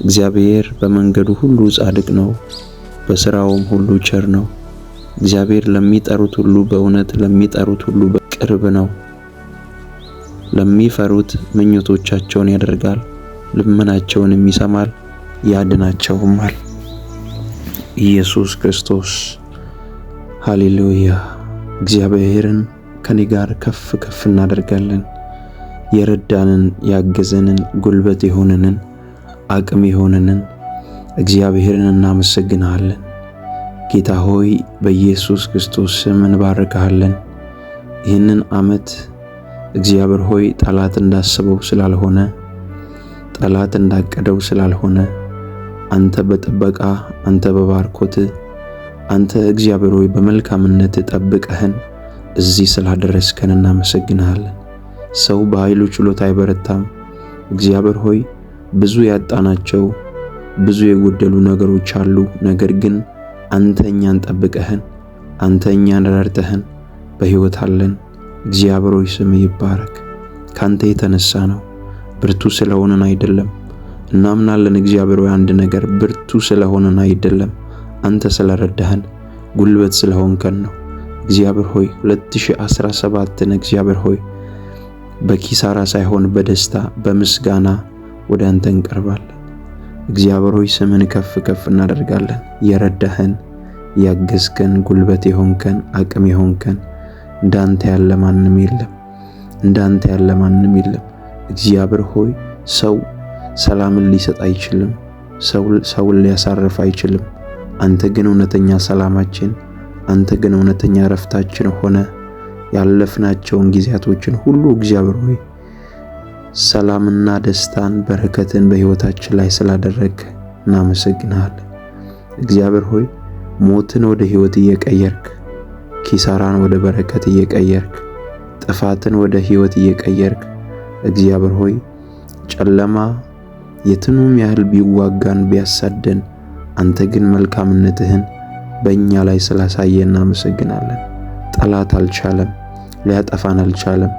እግዚአብሔር በመንገዱ ሁሉ ጻድቅ ነው፣ በሥራውም ሁሉ ቸር ነው። እግዚአብሔር ለሚጠሩት ሁሉ በእውነት ለሚጠሩት ሁሉ ቅርብ ነው። ለሚፈሩት ምኞቶቻቸውን ያደርጋል፣ ልመናቸውንም ይሰማል ያድናቸውማል። ኢየሱስ ክርስቶስ ሃሌሉያ። እግዚአብሔርን ከኔ ጋር ከፍ ከፍ እናደርጋለን። የረዳንን ያገዘንን ጉልበት የሆነንን አቅም የሆነንን እግዚአብሔርን እናመሰግናለን። ጌታ ሆይ በኢየሱስ ክርስቶስ ስም እንባርካለን። ይህንን ዓመት እግዚአብሔር ሆይ ጠላት እንዳሰበው ስላልሆነ፣ ጠላት እንዳቀደው ስላልሆነ፣ አንተ በጥበቃ አንተ በባርኮት አንተ እግዚአብሔር ሆይ በመልካምነት ጠብቀህን እዚህ ስላደረስከን እናመሰግናለን። ሰው በኃይሉ ችሎታ አይበረታም። እግዚአብሔር ሆይ ብዙ ያጣናቸው ብዙ የጎደሉ ነገሮች አሉ። ነገር ግን አንተ እኛን ጠብቀህን፣ አንተ እኛን ረድተህን በሕይወት አለን። እግዚአብሔር ሆይ ስም ይባረክ። ካንተ የተነሳ ነው፣ ብርቱ ስለሆነን አይደለም። እናምናለን እግዚአብሔር ሆይ አንድ ነገር ብርቱ ስለሆነን አይደለም፣ አንተ ስለረዳህን ጉልበት ስለሆንከን ነው። እግዚአብሔር ሆይ 2017ን እግዚአብሔር ሆይ በኪሳራ ሳይሆን በደስታ በምስጋና ወደ አንተ እንቀርባለን። እግዚአብሔር ሆይ ስምን ከፍ ከፍ እናደርጋለን። የረዳህን ያገዝከን ጉልበት የሆንከን አቅም የሆንከን እንዳንተ ያለ ማንም የለም፣ እንዳንተ ያለ ማንም የለም። እግዚአብሔር ሆይ ሰው ሰላምን ሊሰጥ አይችልም፣ ሰውን ሊያሳርፍ አይችልም። አንተ ግን እውነተኛ ሰላማችን፣ አንተ ግን እውነተኛ ረፍታችን ሆነ ያለፍናቸውን ጊዜያቶችን ሁሉ እግዚአብሔር ሆይ ሰላምና ደስታን በረከትን በሕይወታችን ላይ ስላደረግ እናመሰግናለን። እግዚአብሔር ሆይ ሞትን ወደ ሕይወት እየቀየርክ፣ ኪሳራን ወደ በረከት እየቀየርክ፣ ጥፋትን ወደ ሕይወት እየቀየርክ እግዚአብሔር ሆይ ጨለማ የትኑም ያህል ቢዋጋን ቢያሳደን አንተ ግን መልካምነትህን በእኛ ላይ ስላሳየን እናመሰግናለን። ጠላት አልቻለም፣ ሊያጠፋን አልቻለም፣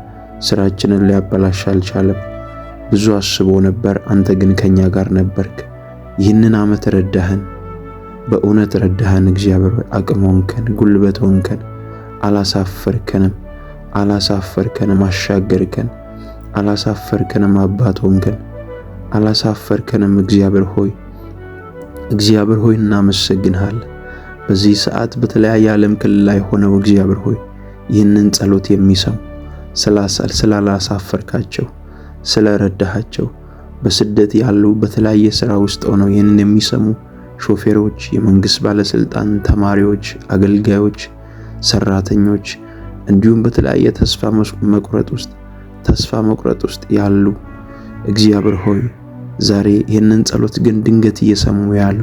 ስራችንን ሊያበላሽ አልቻለም። ብዙ አስቦ ነበር፣ አንተ ግን ከኛ ጋር ነበርክ። ይህንን ዓመት ረዳህን፣ በእውነት ረዳህን። እግዚአብሔር ሆይ አቅም ሆንከን፣ ጉልበት ሆንከን፣ አላሳፈርከንም፣ አላሳፈርከንም፣ አሻገርከን፣ አላሳፈርከንም፣ አባት ሆንከን፣ አላሳፈርከንም። እግዚአብሔር ሆይ እናመሰግንሃለን። በዚህ ሰዓት በተለያየ ዓለም ክልል ላይ ሆነው እግዚአብሔር ሆይ ይህንን ጸሎት የሚሰሙ ስላላሳፈርካቸው፣ ስለረዳሃቸው፣ በስደት ያሉ በተለያየ ሥራ ውስጥ ሆነው ይህንን የሚሰሙ ሾፌሮች፣ የመንግሥት ባለስልጣን፣ ተማሪዎች፣ አገልጋዮች፣ ሰራተኞች እንዲሁም በተለያየ ተስፋ መቁረጥ ውስጥ ያሉ እግዚአብሔር ሆይ ዛሬ ይህንን ጸሎት ግን ድንገት እየሰሙ ያሉ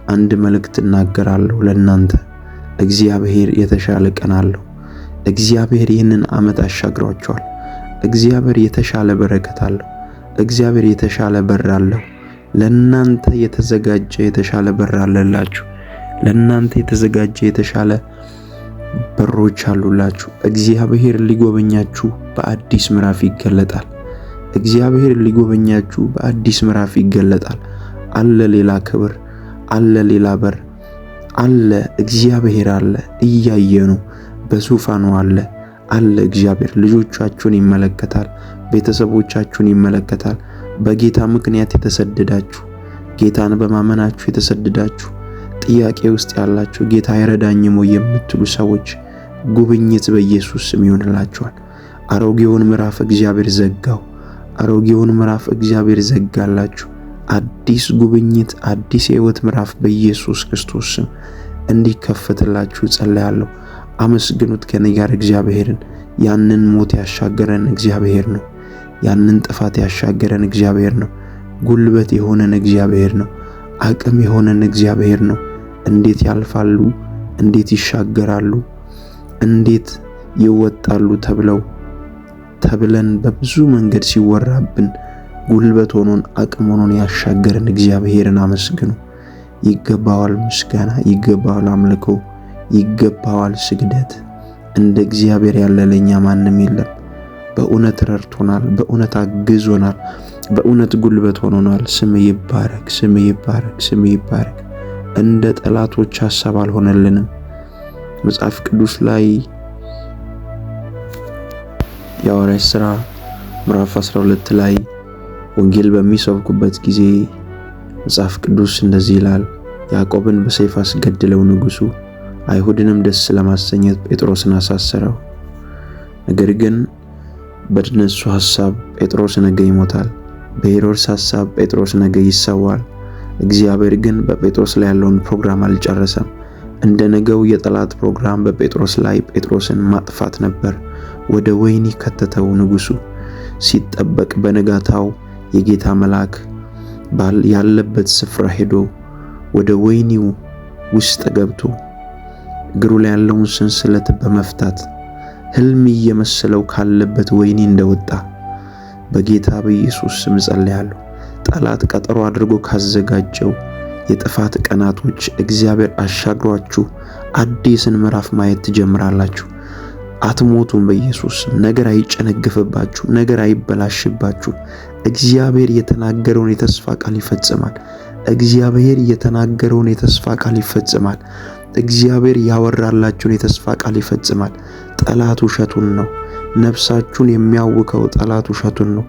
አንድ መልእክት እናገራለሁ ለእናንተ። እግዚአብሔር የተሻለ ቀን አለው። እግዚአብሔር ይህንን ዓመት አሻግሯቸዋል። እግዚአብሔር የተሻለ በረከት አለው። እግዚአብሔር የተሻለ በር አለው። ለእናንተ የተዘጋጀ የተሻለ በር አለላችሁ። ለእናንተ የተዘጋጀ የተሻለ በሮች አሉላችሁ። እግዚአብሔር ሊጎበኛችሁ በአዲስ ምዕራፍ ይገለጣል። እግዚአብሔር ሊጎበኛችሁ በአዲስ ምዕራፍ ይገለጣል። አለ ሌላ ክብር፣ አለ ሌላ በር አለ። እግዚአብሔር አለ፣ እያየኑ በዙፋኑ አለ። እግዚአብሔር ልጆቻችሁን ይመለከታል፣ ቤተሰቦቻችሁን ይመለከታል። በጌታ ምክንያት የተሰደዳችሁ፣ ጌታን በማመናችሁ የተሰደዳችሁ፣ ጥያቄ ውስጥ ያላችሁ፣ ጌታ አይረዳኝም ወይ የምትሉ ሰዎች ጉብኝት በኢየሱስ ስም ይሆንላችኋል። አሮጌውን ምዕራፍ እግዚአብሔር ዘጋው። አሮጌውን ምዕራፍ እግዚአብሔር ዘጋላችሁ። አዲስ ጉብኝት፣ አዲስ የሕይወት ምዕራፍ በኢየሱስ ክርስቶስ ስም እንዲከፈትላችሁ ጸልያለሁ። አመስግኑት ከኔ ጋር እግዚአብሔርን። ያንን ሞት ያሻገረን እግዚአብሔር ነው። ያንን ጥፋት ያሻገረን እግዚአብሔር ነው። ጉልበት የሆነን እግዚአብሔር ነው። አቅም የሆነን እግዚአብሔር ነው። እንዴት ያልፋሉ፣ እንዴት ይሻገራሉ፣ እንዴት ይወጣሉ ተብለን በብዙ መንገድ ሲወራብን ጉልበት ሆኖን አቅም ሆኖን ያሻገረን እግዚአብሔርን አመስግኑ። ይገባዋል ምስጋና፣ ይገባዋል አምልኮ፣ ይገባዋል ስግደት። እንደ እግዚአብሔር ያለ ለኛ ማንም የለም። በእውነት ረድቶናል፣ በእውነት አግዞናል፣ በእውነት ጉልበት ሆኖናል። ስም ይባረክ፣ ስም ይባረክ፣ ስም ይባረክ። እንደ ጠላቶች ሐሳብ አልሆነልንም። መጽሐፍ ቅዱስ ላይ የሐዋርያት ሥራ ምዕራፍ 12 ላይ ወንጌል በሚሰብኩበት ጊዜ መጽሐፍ ቅዱስ እንደዚህ ይላል፣ ያዕቆብን በሰይፍ አስገድለው ንጉሡ አይሁድንም ደስ ለማሰኘት ጴጥሮስን አሳሰረው። ነገር ግን በእነሱ ሐሳብ ጴጥሮስ ነገ ይሞታል፣ በሄሮድስ ሐሳብ ጴጥሮስ ነገ ይሰዋል። እግዚአብሔር ግን በጴጥሮስ ላይ ያለውን ፕሮግራም አልጨረሰም። እንደ ነገው የጠላት ፕሮግራም በጴጥሮስ ላይ ጴጥሮስን ማጥፋት ነበር። ወደ ወህኒ ከተተው። ንጉሡ ሲጠበቅ በነጋታው የጌታ መልአክ ያለበት ስፍራ ሄዶ ወደ ወህኒው ውስጥ ገብቶ እግሩ ላይ ያለውን ሰንሰለት በመፍታት ሕልም እየመሰለው ካለበት ወህኒ እንደወጣ በጌታ በኢየሱስ ስም ጸልያለሁ። ጠላት ቀጠሮ አድርጎ ካዘጋጀው የጥፋት ቀናቶች እግዚአብሔር አሻግሯችሁ አዲስን ምዕራፍ ማየት ትጀምራላችሁ። አትሞቱም። በኢየሱስ ነገር አይጨነግፍባችሁ፣ ነገር አይበላሽባችሁ። እግዚአብሔር የተናገረውን የተስፋ ቃል ይፈጽማል። እግዚአብሔር የተናገረውን የተስፋ ቃል ይፈጽማል። እግዚአብሔር ያወራላችሁን የተስፋ ቃል ይፈጽማል። ጠላት ውሸቱን ነው። ነፍሳችሁን የሚያውከው ጠላት ውሸቱን ነው።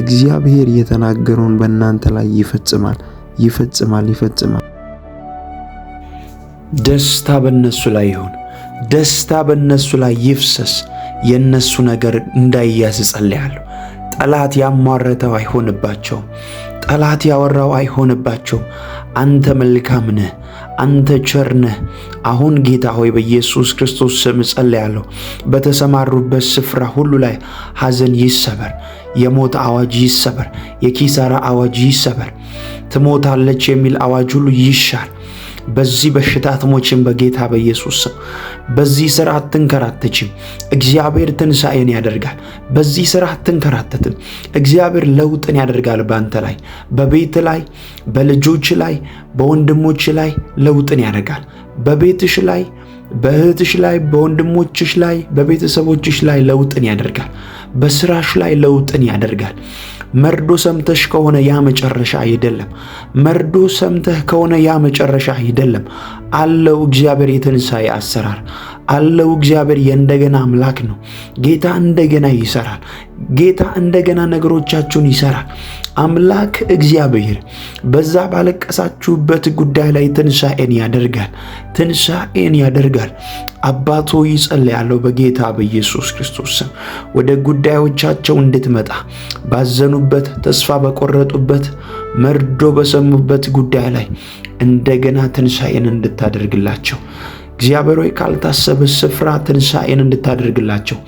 እግዚአብሔር የተናገረውን በእናንተ ላይ ይፈጽማል፣ ይፈጽማል፣ ይፈጽማል። ደስታ በእነሱ ላይ ይሁን። ደስታ በእነሱ ላይ ይፍሰስ። የእነሱ ነገር እንዳይያዝ ጸልያለሁ። ጠላት ያሟረተው አይሆንባቸው። ጠላት ያወራው አይሆንባቸው። አንተ መልካም ነህ፣ አንተ ቸር ነህ። አሁን ጌታ ሆይ በኢየሱስ ክርስቶስ ስም ጸልያለሁ። በተሰማሩበት ስፍራ ሁሉ ላይ ሐዘን ይሰበር፣ የሞት አዋጅ ይሰበር፣ የኪሳራ አዋጅ ይሰበር። ትሞታለች የሚል አዋጅ ሁሉ ይሻር። በዚህ በሽታ አትሞችም በጌታ በኢየሱስ ስም። በዚህ ስራ አትንከራተችም። እግዚአብሔር ትንሣኤን ያደርጋል። በዚህ ስራ አትንከራተትም። እግዚአብሔር ለውጥን ያደርጋል። ባንተ ላይ፣ በቤት ላይ፣ በልጆች ላይ፣ በወንድሞች ላይ ለውጥን ያደርጋል። በቤትሽ ላይ፣ በእህትሽ ላይ፣ በወንድሞችሽ ላይ፣ በቤተሰቦችሽ ላይ ለውጥን ያደርጋል። በስራሽ ላይ ለውጥን ያደርጋል። መርዶ ሰምተሽ ከሆነ ያ መጨረሻ አይደለም። መርዶ ሰምተህ ከሆነ ያ መጨረሻ አይደለም። አለው እግዚአብሔር የትንሣኤ አሰራር አለው። እግዚአብሔር የእንደገና አምላክ ነው። ጌታ እንደገና ይሰራል። ጌታ እንደገና ነገሮቻችሁን ይሰራል። አምላክ እግዚአብሔር በዛ ባለቀሳችሁበት ጉዳይ ላይ ትንሣኤን ያደርጋል። ትንሣኤን ያደርጋል። አባቶ ይጸልያለሁ በጌታ በኢየሱስ ክርስቶስ ስም ወደ ጉዳዮቻቸው እንድትመጣ ባዘኑበት፣ ተስፋ በቆረጡበት፣ መርዶ በሰሙበት ጉዳይ ላይ እንደገና ትንሣኤን እንድታደርግላቸው እግዚአብሔር ሆይ ካልታሰበ ስፍራ ትንሣኤን እንድታደርግላቸው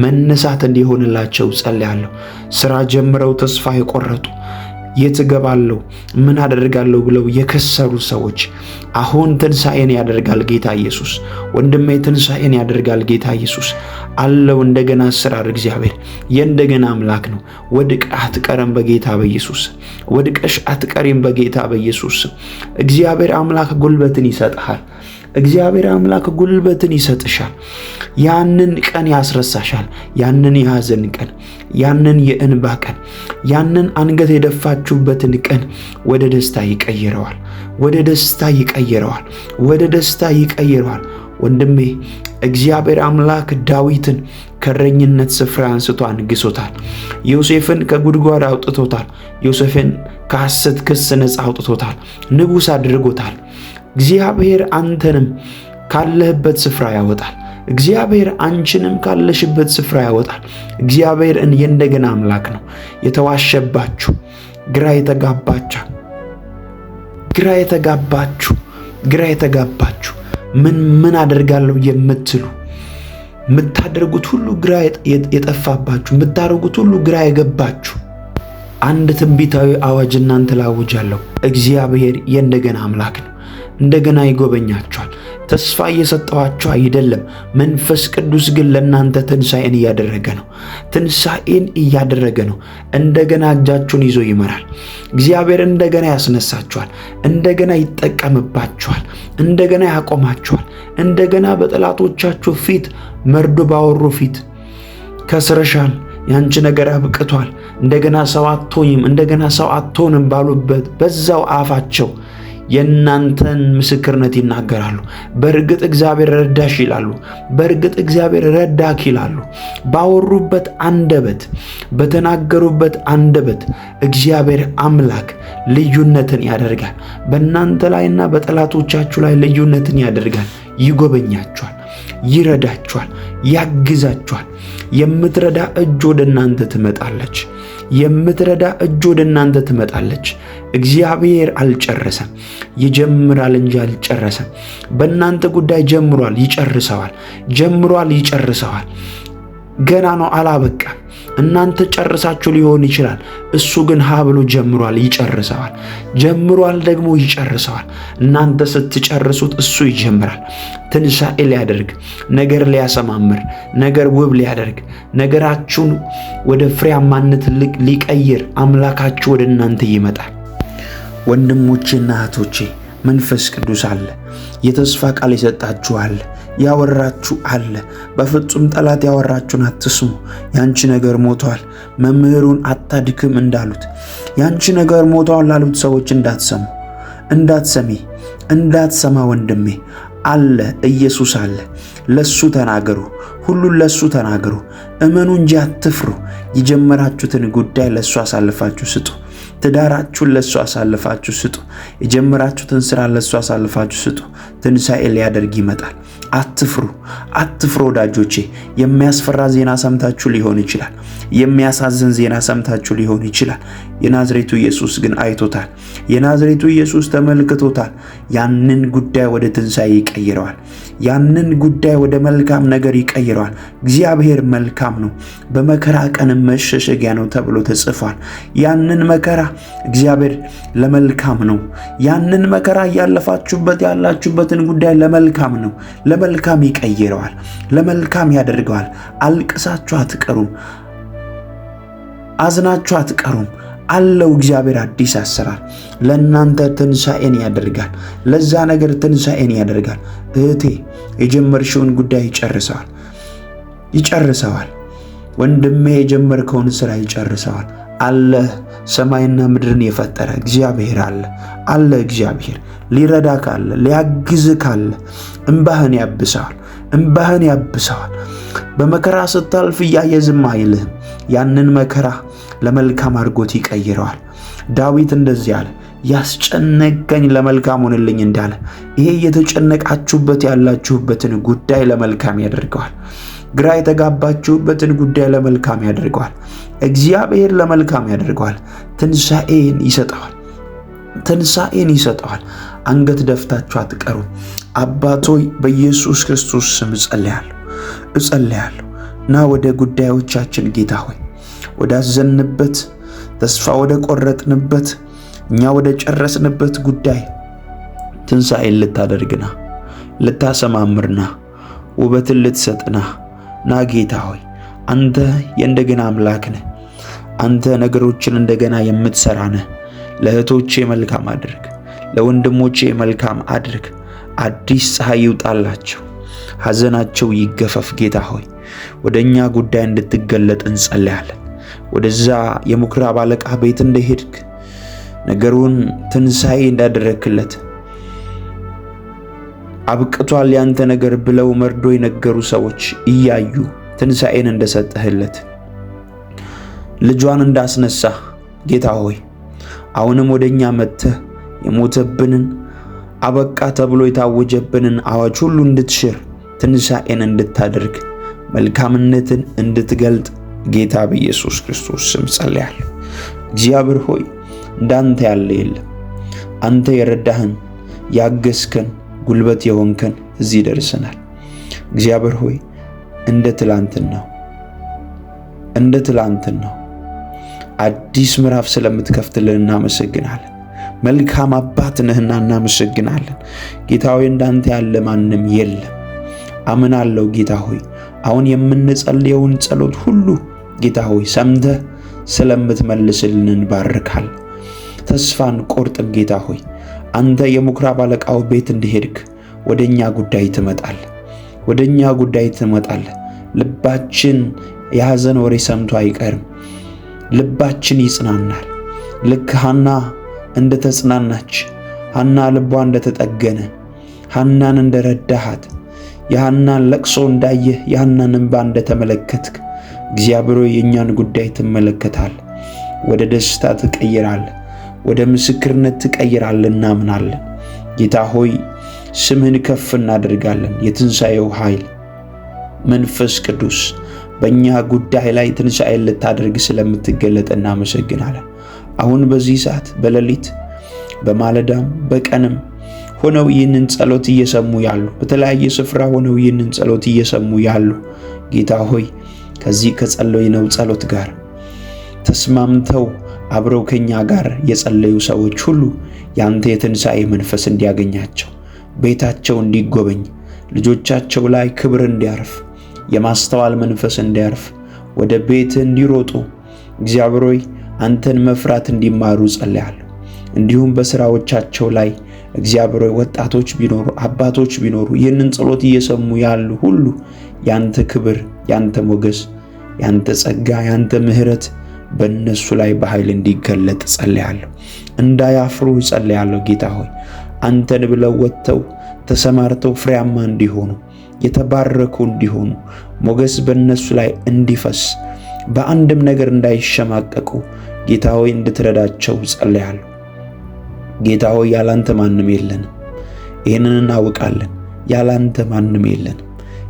መነሳት እንዲሆንላቸው ጸልያለሁ። ሥራ ጀምረው ተስፋ የቆረጡ የት እገባለሁ ምን አደርጋለሁ ብለው የከሰሩ ሰዎች አሁን ትንሣኤን ያደርጋል ጌታ ኢየሱስ። ወንድሜ ትንሣኤን ያደርጋል ጌታ ኢየሱስ አለው። እንደገና አሰራር እግዚአብሔር የእንደገና አምላክ ነው። ወድቀህ አትቀርም በጌታ በኢየሱስ። ወድቀሽ አትቀሪም በጌታ በኢየሱስ። እግዚአብሔር አምላክ ጉልበትን ይሰጥሃል። እግዚአብሔር አምላክ ጉልበትን ይሰጥሻል። ያንን ቀን ያስረሳሻል። ያንን የሐዘን ቀን፣ ያንን የእንባ ቀን፣ ያንን አንገት የደፋችሁበትን ቀን ወደ ደስታ ይቀይረዋል። ወደ ደስታ ይቀይረዋል። ወደ ደስታ ይቀይረዋል። ወንድሜ እግዚአብሔር አምላክ ዳዊትን ከእረኝነት ስፍራ አንስቶ አንግሶታል። ዮሴፍን ከጉድጓድ አውጥቶታል። ዮሴፍን ከሐሰት ክስ ነፃ አውጥቶታል። ንጉሥ አድርጎታል። እግዚአብሔር አንተንም ካለህበት ስፍራ ያወጣል። እግዚአብሔር አንቺንም ካለሽበት ስፍራ ያወጣል። እግዚአብሔር የእንደገና አምላክ ነው። የተዋሸባችሁ፣ ግራ የተጋባችሁ ምን አደርጋለሁ የምትሉ የምታደርጉት ሁሉ ግራ የጠፋባችሁ የምታደርጉት ሁሉ ግራ የገባችሁ አንድ ትንቢታዊ አዋጅ እናንተ ላውጃለሁ። እግዚአብሔር የእንደገና አምላክ ነው። እንደገና ይጎበኛችኋል። ተስፋ እየሰጠዋችሁ አይደለም። መንፈስ ቅዱስ ግን ለእናንተ ትንሣኤን እያደረገ ነው። ትንሣኤን እያደረገ ነው። እንደገና እጃችሁን ይዞ ይመራል። እግዚአብሔር እንደገና ያስነሳችኋል። እንደገና ይጠቀምባችኋል። እንደገና ያቆማችኋል። እንደገና በጠላቶቻችሁ ፊት፣ መርዶ ባወሩ ፊት ከስረሻል፣ ያንቺ ነገር አብቅቷል፣ እንደገና ሰው አትሆኝም፣ እንደገና ሰው አትሆንም ባሉበት በዛው አፋቸው የእናንተን ምስክርነት ይናገራሉ። በእርግጥ እግዚአብሔር ረዳሽ ይላሉ። በእርግጥ እግዚአብሔር ረዳክ ይላሉ። ባወሩበት አንደበት፣ በተናገሩበት አንደበት እግዚአብሔር አምላክ ልዩነትን ያደርጋል። በእናንተ ላይና በጠላቶቻችሁ ላይ ልዩነትን ያደርጋል። ይጎበኛችኋል፣ ይረዳችኋል፣ ያግዛችኋል። የምትረዳ እጅ ወደ እናንተ ትመጣለች። የምትረዳ እጅ ወደ እናንተ ትመጣለች። እግዚአብሔር አልጨረሰም፣ ይጀምራል እንጂ አልጨረሰም። በእናንተ ጉዳይ ጀምሯል፣ ይጨርሰዋል። ጀምሯል፣ ይጨርሰዋል። ገና ነው፣ አላበቃም። እናንተ ጨርሳችሁ ሊሆን ይችላል። እሱ ግን ሀ ብሎ ጀምሯል፣ ይጨርሰዋል። ጀምሯል ደግሞ ይጨርሰዋል። እናንተ ስትጨርሱት እሱ ይጀምራል። ትንሣኤ ሊያደርግ፣ ነገር ሊያሰማምር፣ ነገር ውብ ሊያደርግ፣ ነገራችሁን ወደ ፍሬያማነት ሊቀይር አምላካችሁ ወደ እናንተ ይመጣል። ወንድሞቼና እህቶቼ መንፈስ ቅዱስ አለ። የተስፋ ቃል የሰጣችሁ አለ። ያወራችሁ አለ። በፍጹም ጠላት ያወራችሁን አትስሙ። ያንቺ ነገር ሞቷል፣ መምህሩን አታድክም እንዳሉት ያንቺ ነገር ሞቷል ላሉት ሰዎች እንዳትሰማ ወንድሜ አለ። ኢየሱስ አለ። ለሱ ተናገሩ፣ ሁሉን ለሱ ተናገሩ። እመኑ እንጂ አትፍሩ። የጀመራችሁትን ጉዳይ ለሱ አሳልፋችሁ ስጡ። ትዳራችሁን ለሱ አሳልፋችሁ ስጡ። የጀመራችሁትን ስራ ለሱ አሳልፋችሁ ስጡ። ትንሣኤ ሊያደርግ ይመጣል። አትፍሩ፣ አትፍሩ ወዳጆቼ። የሚያስፈራ ዜና ሰምታችሁ ሊሆን ይችላል። የሚያሳዝን ዜና ሰምታችሁ ሊሆን ይችላል። የናዝሬቱ ኢየሱስ ግን አይቶታል። የናዝሬቱ ኢየሱስ ተመልክቶታል። ያንን ጉዳይ ወደ ትንሣኤ ይቀይረዋል። ያንን ጉዳይ ወደ መልካም ነገር ይቀይረዋል። እግዚአብሔር መልካም ነው፣ በመከራ ቀን መሸሸጊያ ነው ተብሎ ተጽፏል። ያንን መከራ እግዚአብሔር ለመልካም ነው። ያንን መከራ እያለፋችሁበት ያላችሁበትን ጉዳይ ለመልካም ነው፣ ለመልካም ይቀይረዋል፣ ለመልካም ያደርገዋል። አልቅሳችሁ አትቀሩም፣ አዝናችሁ አትቀሩም። አለው እግዚአብሔር አዲስ አሰራር ለእናንተ ትንሣኤን ያደርጋል። ለዛ ነገር ትንሣኤን ያደርጋል። እህቴ የጀመርሽውን ጉዳይ ይጨርሰዋል። ወንድሜ የጀመርከውን ስራ ይጨርሰዋል። አለ ሰማይና ምድርን የፈጠረ እግዚአብሔር አለ። እግዚአብሔር ሊረዳ ካለ ሊያግዝ ካለ እንባህን ያብሰዋል። በመከራ ስታልፍ እያየ ዝም አይልህም። ያንን መከራ ለመልካም አድርጎት ይቀይረዋል። ዳዊት እንደዚህ አለ፣ ያስጨነቀኝ ለመልካም ሆነልኝ እንዳለ ይሄ እየተጨነቃችሁበት ያላችሁበትን ጉዳይ ለመልካም ያደርገዋል። ግራ የተጋባችሁበትን ጉዳይ ለመልካም ያደርገዋል። እግዚአብሔር ለመልካም ያደርገዋል። ትንሣኤን ይሰጠዋል። አንገት ደፍታችሁ አትቀሩም። አባቶይ በኢየሱስ ክርስቶስ ስም እጸልያለሁ እና ወደ ጉዳዮቻችን ጌታ ሆይ ወዳዘንበት፣ ተስፋ ወደ ቆረጥንበት፣ እኛ ወደ ጨረስንበት ጉዳይ ትንሣኤን ልታደርግና ልታሰማምርና ውበትን ልትሰጥና ና ጌታ ሆይ አንተ የእንደገና አምላክ ነህ። አንተ ነገሮችን እንደገና የምትሰራ ነህ። ለእህቶቼ መልካም አድርግ፣ ለወንድሞቼ መልካም አድርግ። አዲስ ፀሐይ ይውጣላቸው፣ ሐዘናቸው ይገፈፍ። ጌታ ሆይ ወደኛ ጉዳይ እንድትገለጥ እንጸልያለን። ወደዛ የምኩራብ አለቃ ቤት እንደሄድክ ነገሩን ትንሣኤ እንዳደረክለት አብቅቷል ያንተ ነገር ብለው መርዶ የነገሩ ሰዎች እያዩ ትንሣኤን እንደሰጠህለት ልጇን እንዳስነሳ ጌታ ሆይ አሁንም ወደኛ መጥተህ የሞተብንን አበቃ ተብሎ የታወጀብንን አዋጅ ሁሉ እንድትሽር ትንሣኤን እንድታደርግ መልካምነትን እንድትገልጥ ጌታ በኢየሱስ ክርስቶስ ስም ጸልያለሁ። እግዚአብሔር ሆይ እንዳንተ ያለ የለም። አንተ የረዳህን ያገዝከን ጉልበት የሆንከን እዚህ ደርሰናል። እግዚአብሔር ሆይ እንደ ትላንትናው አዲስ ምዕራፍ ስለምትከፍትልን እናመሰግናለን። መልካም አባት ነህና እናመሰግናለን። ጌታ ሆይ እንዳንተ ያለ ማንም የለም። አምናለሁ ጌታ ሆይ አሁን የምንጸልየውን ጸሎት ሁሉ ጌታ ሆይ ሰምተህ ስለምትመልስልን እንባርካለን። ተስፋን ቆርጥም ጌታ ሆይ አንተ የምኩራብ አለቃው ቤት እንደሄድክ ወደኛ ጉዳይ ትመጣለህ። ልባችን የሐዘን ወሬ ሰምቶ አይቀርም። ልባችን ይጽናናል። ልክ ሐና እንደተጽናናች፣ ሐና ልቧ እንደተጠገነ፣ ሐናን እንደረዳሃት፣ የሐናን ለቅሶ እንዳየህ፣ የሐናን እንባ እንደተመለከትክ እግዚአብሔር የእኛን ጉዳይ ትመለከታል። ወደ ደስታ ትቀይራለህ፣ ወደ ምስክርነት ትቀይራለህ። እናምናለን። ጌታ ሆይ ስምህን ከፍ እናደርጋለን። የትንሣኤው ኃይል መንፈስ ቅዱስ በእኛ ጉዳይ ላይ ትንሣኤን ልታደርግ ስለምትገለጥ እናመሰግናለን። አሁን በዚህ ሰዓት በሌሊት በማለዳም በቀንም ሆነው ይህንን ጸሎት እየሰሙ ያሉ፣ በተለያየ ስፍራ ሆነው ይህንን ጸሎት እየሰሙ ያሉ ጌታ ሆይ ከዚህ ከጸለይነው ጸሎት ጋር ተስማምተው አብረው ከኛ ጋር የጸለዩ ሰዎች ሁሉ ያንተ የትንሣኤ መንፈስ እንዲያገኛቸው፣ ቤታቸው እንዲጎበኝ፣ ልጆቻቸው ላይ ክብር እንዲያርፍ፣ የማስተዋል መንፈስ እንዲያርፍ፣ ወደ ቤት እንዲሮጡ እግዚአብሔር ሆይ አንተን መፍራት እንዲማሩ ጸልያለሁ። እንዲሁም በስራዎቻቸው ላይ እግዚአብሔር ሆይ ወጣቶች ቢኖሩ፣ አባቶች ቢኖሩ ይህንን ጸሎት እየሰሙ ያሉ ሁሉ ያንተ ክብር፣ ያንተ ሞገስ፣ ያንተ ጸጋ፣ ያንተ ምሕረት በእነሱ ላይ በኃይል እንዲገለጥ ጸልያለሁ። እንዳያፍሩ ጸልያለሁ። ጌታ ሆይ አንተን ብለው ወጥተው ተሰማርተው ፍሬያማ እንዲሆኑ፣ የተባረኩ እንዲሆኑ፣ ሞገስ በእነሱ ላይ እንዲፈስ፣ በአንድም ነገር እንዳይሸማቀቁ ጌታ ሆይ እንድትረዳቸው ጸልያለሁ። ጌታ ሆይ ያላንተ ማንም የለንም። ይህንን እናውቃለን። ያላንተ ማንም የለንም።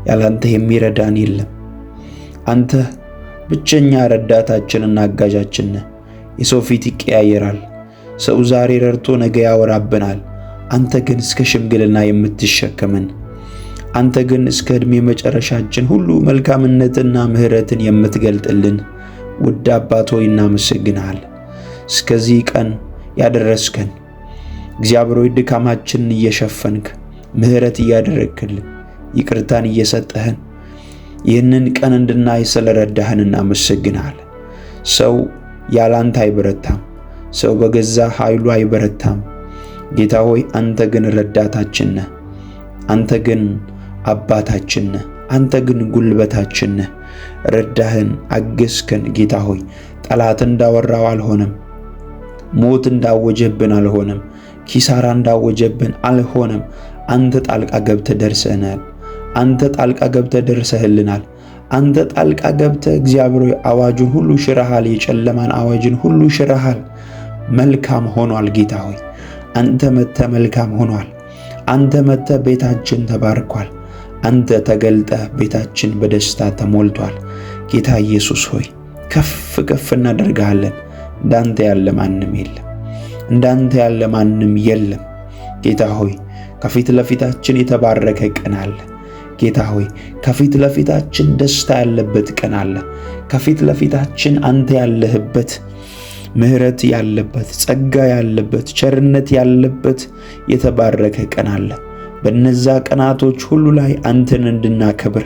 ያላንተ የሚረዳን የለም። አንተ ብቸኛ ረዳታችንና አጋዣችን ነህ። የሰው ፊት ይቀያየራል። ሰው ዛሬ ረድቶ ነገ ያወራብናል። አንተ ግን እስከ ሽምግልና የምትሸከመን፣ አንተ ግን እስከ ዕድሜ መጨረሻችን ሁሉ መልካምነትና ምሕረትን የምትገልጥልን ውድ አባት ሆይ እናመሰግንሃለን። እስከዚህ ቀን ያደረስከን እግዚአብሔር ሆይ ድካማችንን እየሸፈንክ ምሕረት እያደረግክልን ይቅርታን እየሰጠህን ይህንን ቀን እንድናይ ስለረዳህን እናመሰግንሃለን። ሰው ያላንተ አይበረታም። ሰው በገዛ ኃይሉ አይበረታም። ጌታ ሆይ አንተ ግን ረዳታችን ነህ። አንተ ግን አባታችን ነህ። አንተ ግን ጉልበታችን ነህ። ረዳህን፣ አገዝከን። ጌታ ሆይ ጠላት እንዳወራው አልሆነም። ሞት እንዳወጀብን አልሆነም። ኪሳራ እንዳወጀብን አልሆነም። አንተ ጣልቃ ገብተህ ደርሰናል። አንተ ጣልቃ ገብተህ ደርሰህልናል። አንተ ጣልቃ ገብተህ እግዚአብሔር ሆይ አዋጁን ሁሉ ሽረሃል። የጨለማን አዋጅን ሁሉ ሽረሃል። መልካም ሆኗል። ጌታ ሆይ አንተ መጥተህ መልካም ሆኗል። አንተ መጥተህ ቤታችን ተባርኳል። አንተ ተገልጠህ ቤታችን በደስታ ተሞልቷል። ጌታ ኢየሱስ ሆይ ከፍ ከፍ እናደርግሃለን። እንዳንተ ያለ ማንም የለም። እንዳንተ ያለ ማንም የለም። ጌታ ሆይ ከፊት ለፊታችን የተባረከ ቀን አለ። ጌታ ሆይ ከፊት ለፊታችን ደስታ ያለበት ቀን አለ። ከፊት ለፊታችን አንተ ያለህበት፣ ምሕረት ያለበት፣ ጸጋ ያለበት፣ ቸርነት ያለበት የተባረከ ቀን አለ። በነዛ ቀናቶች ሁሉ ላይ አንተን እንድናከብር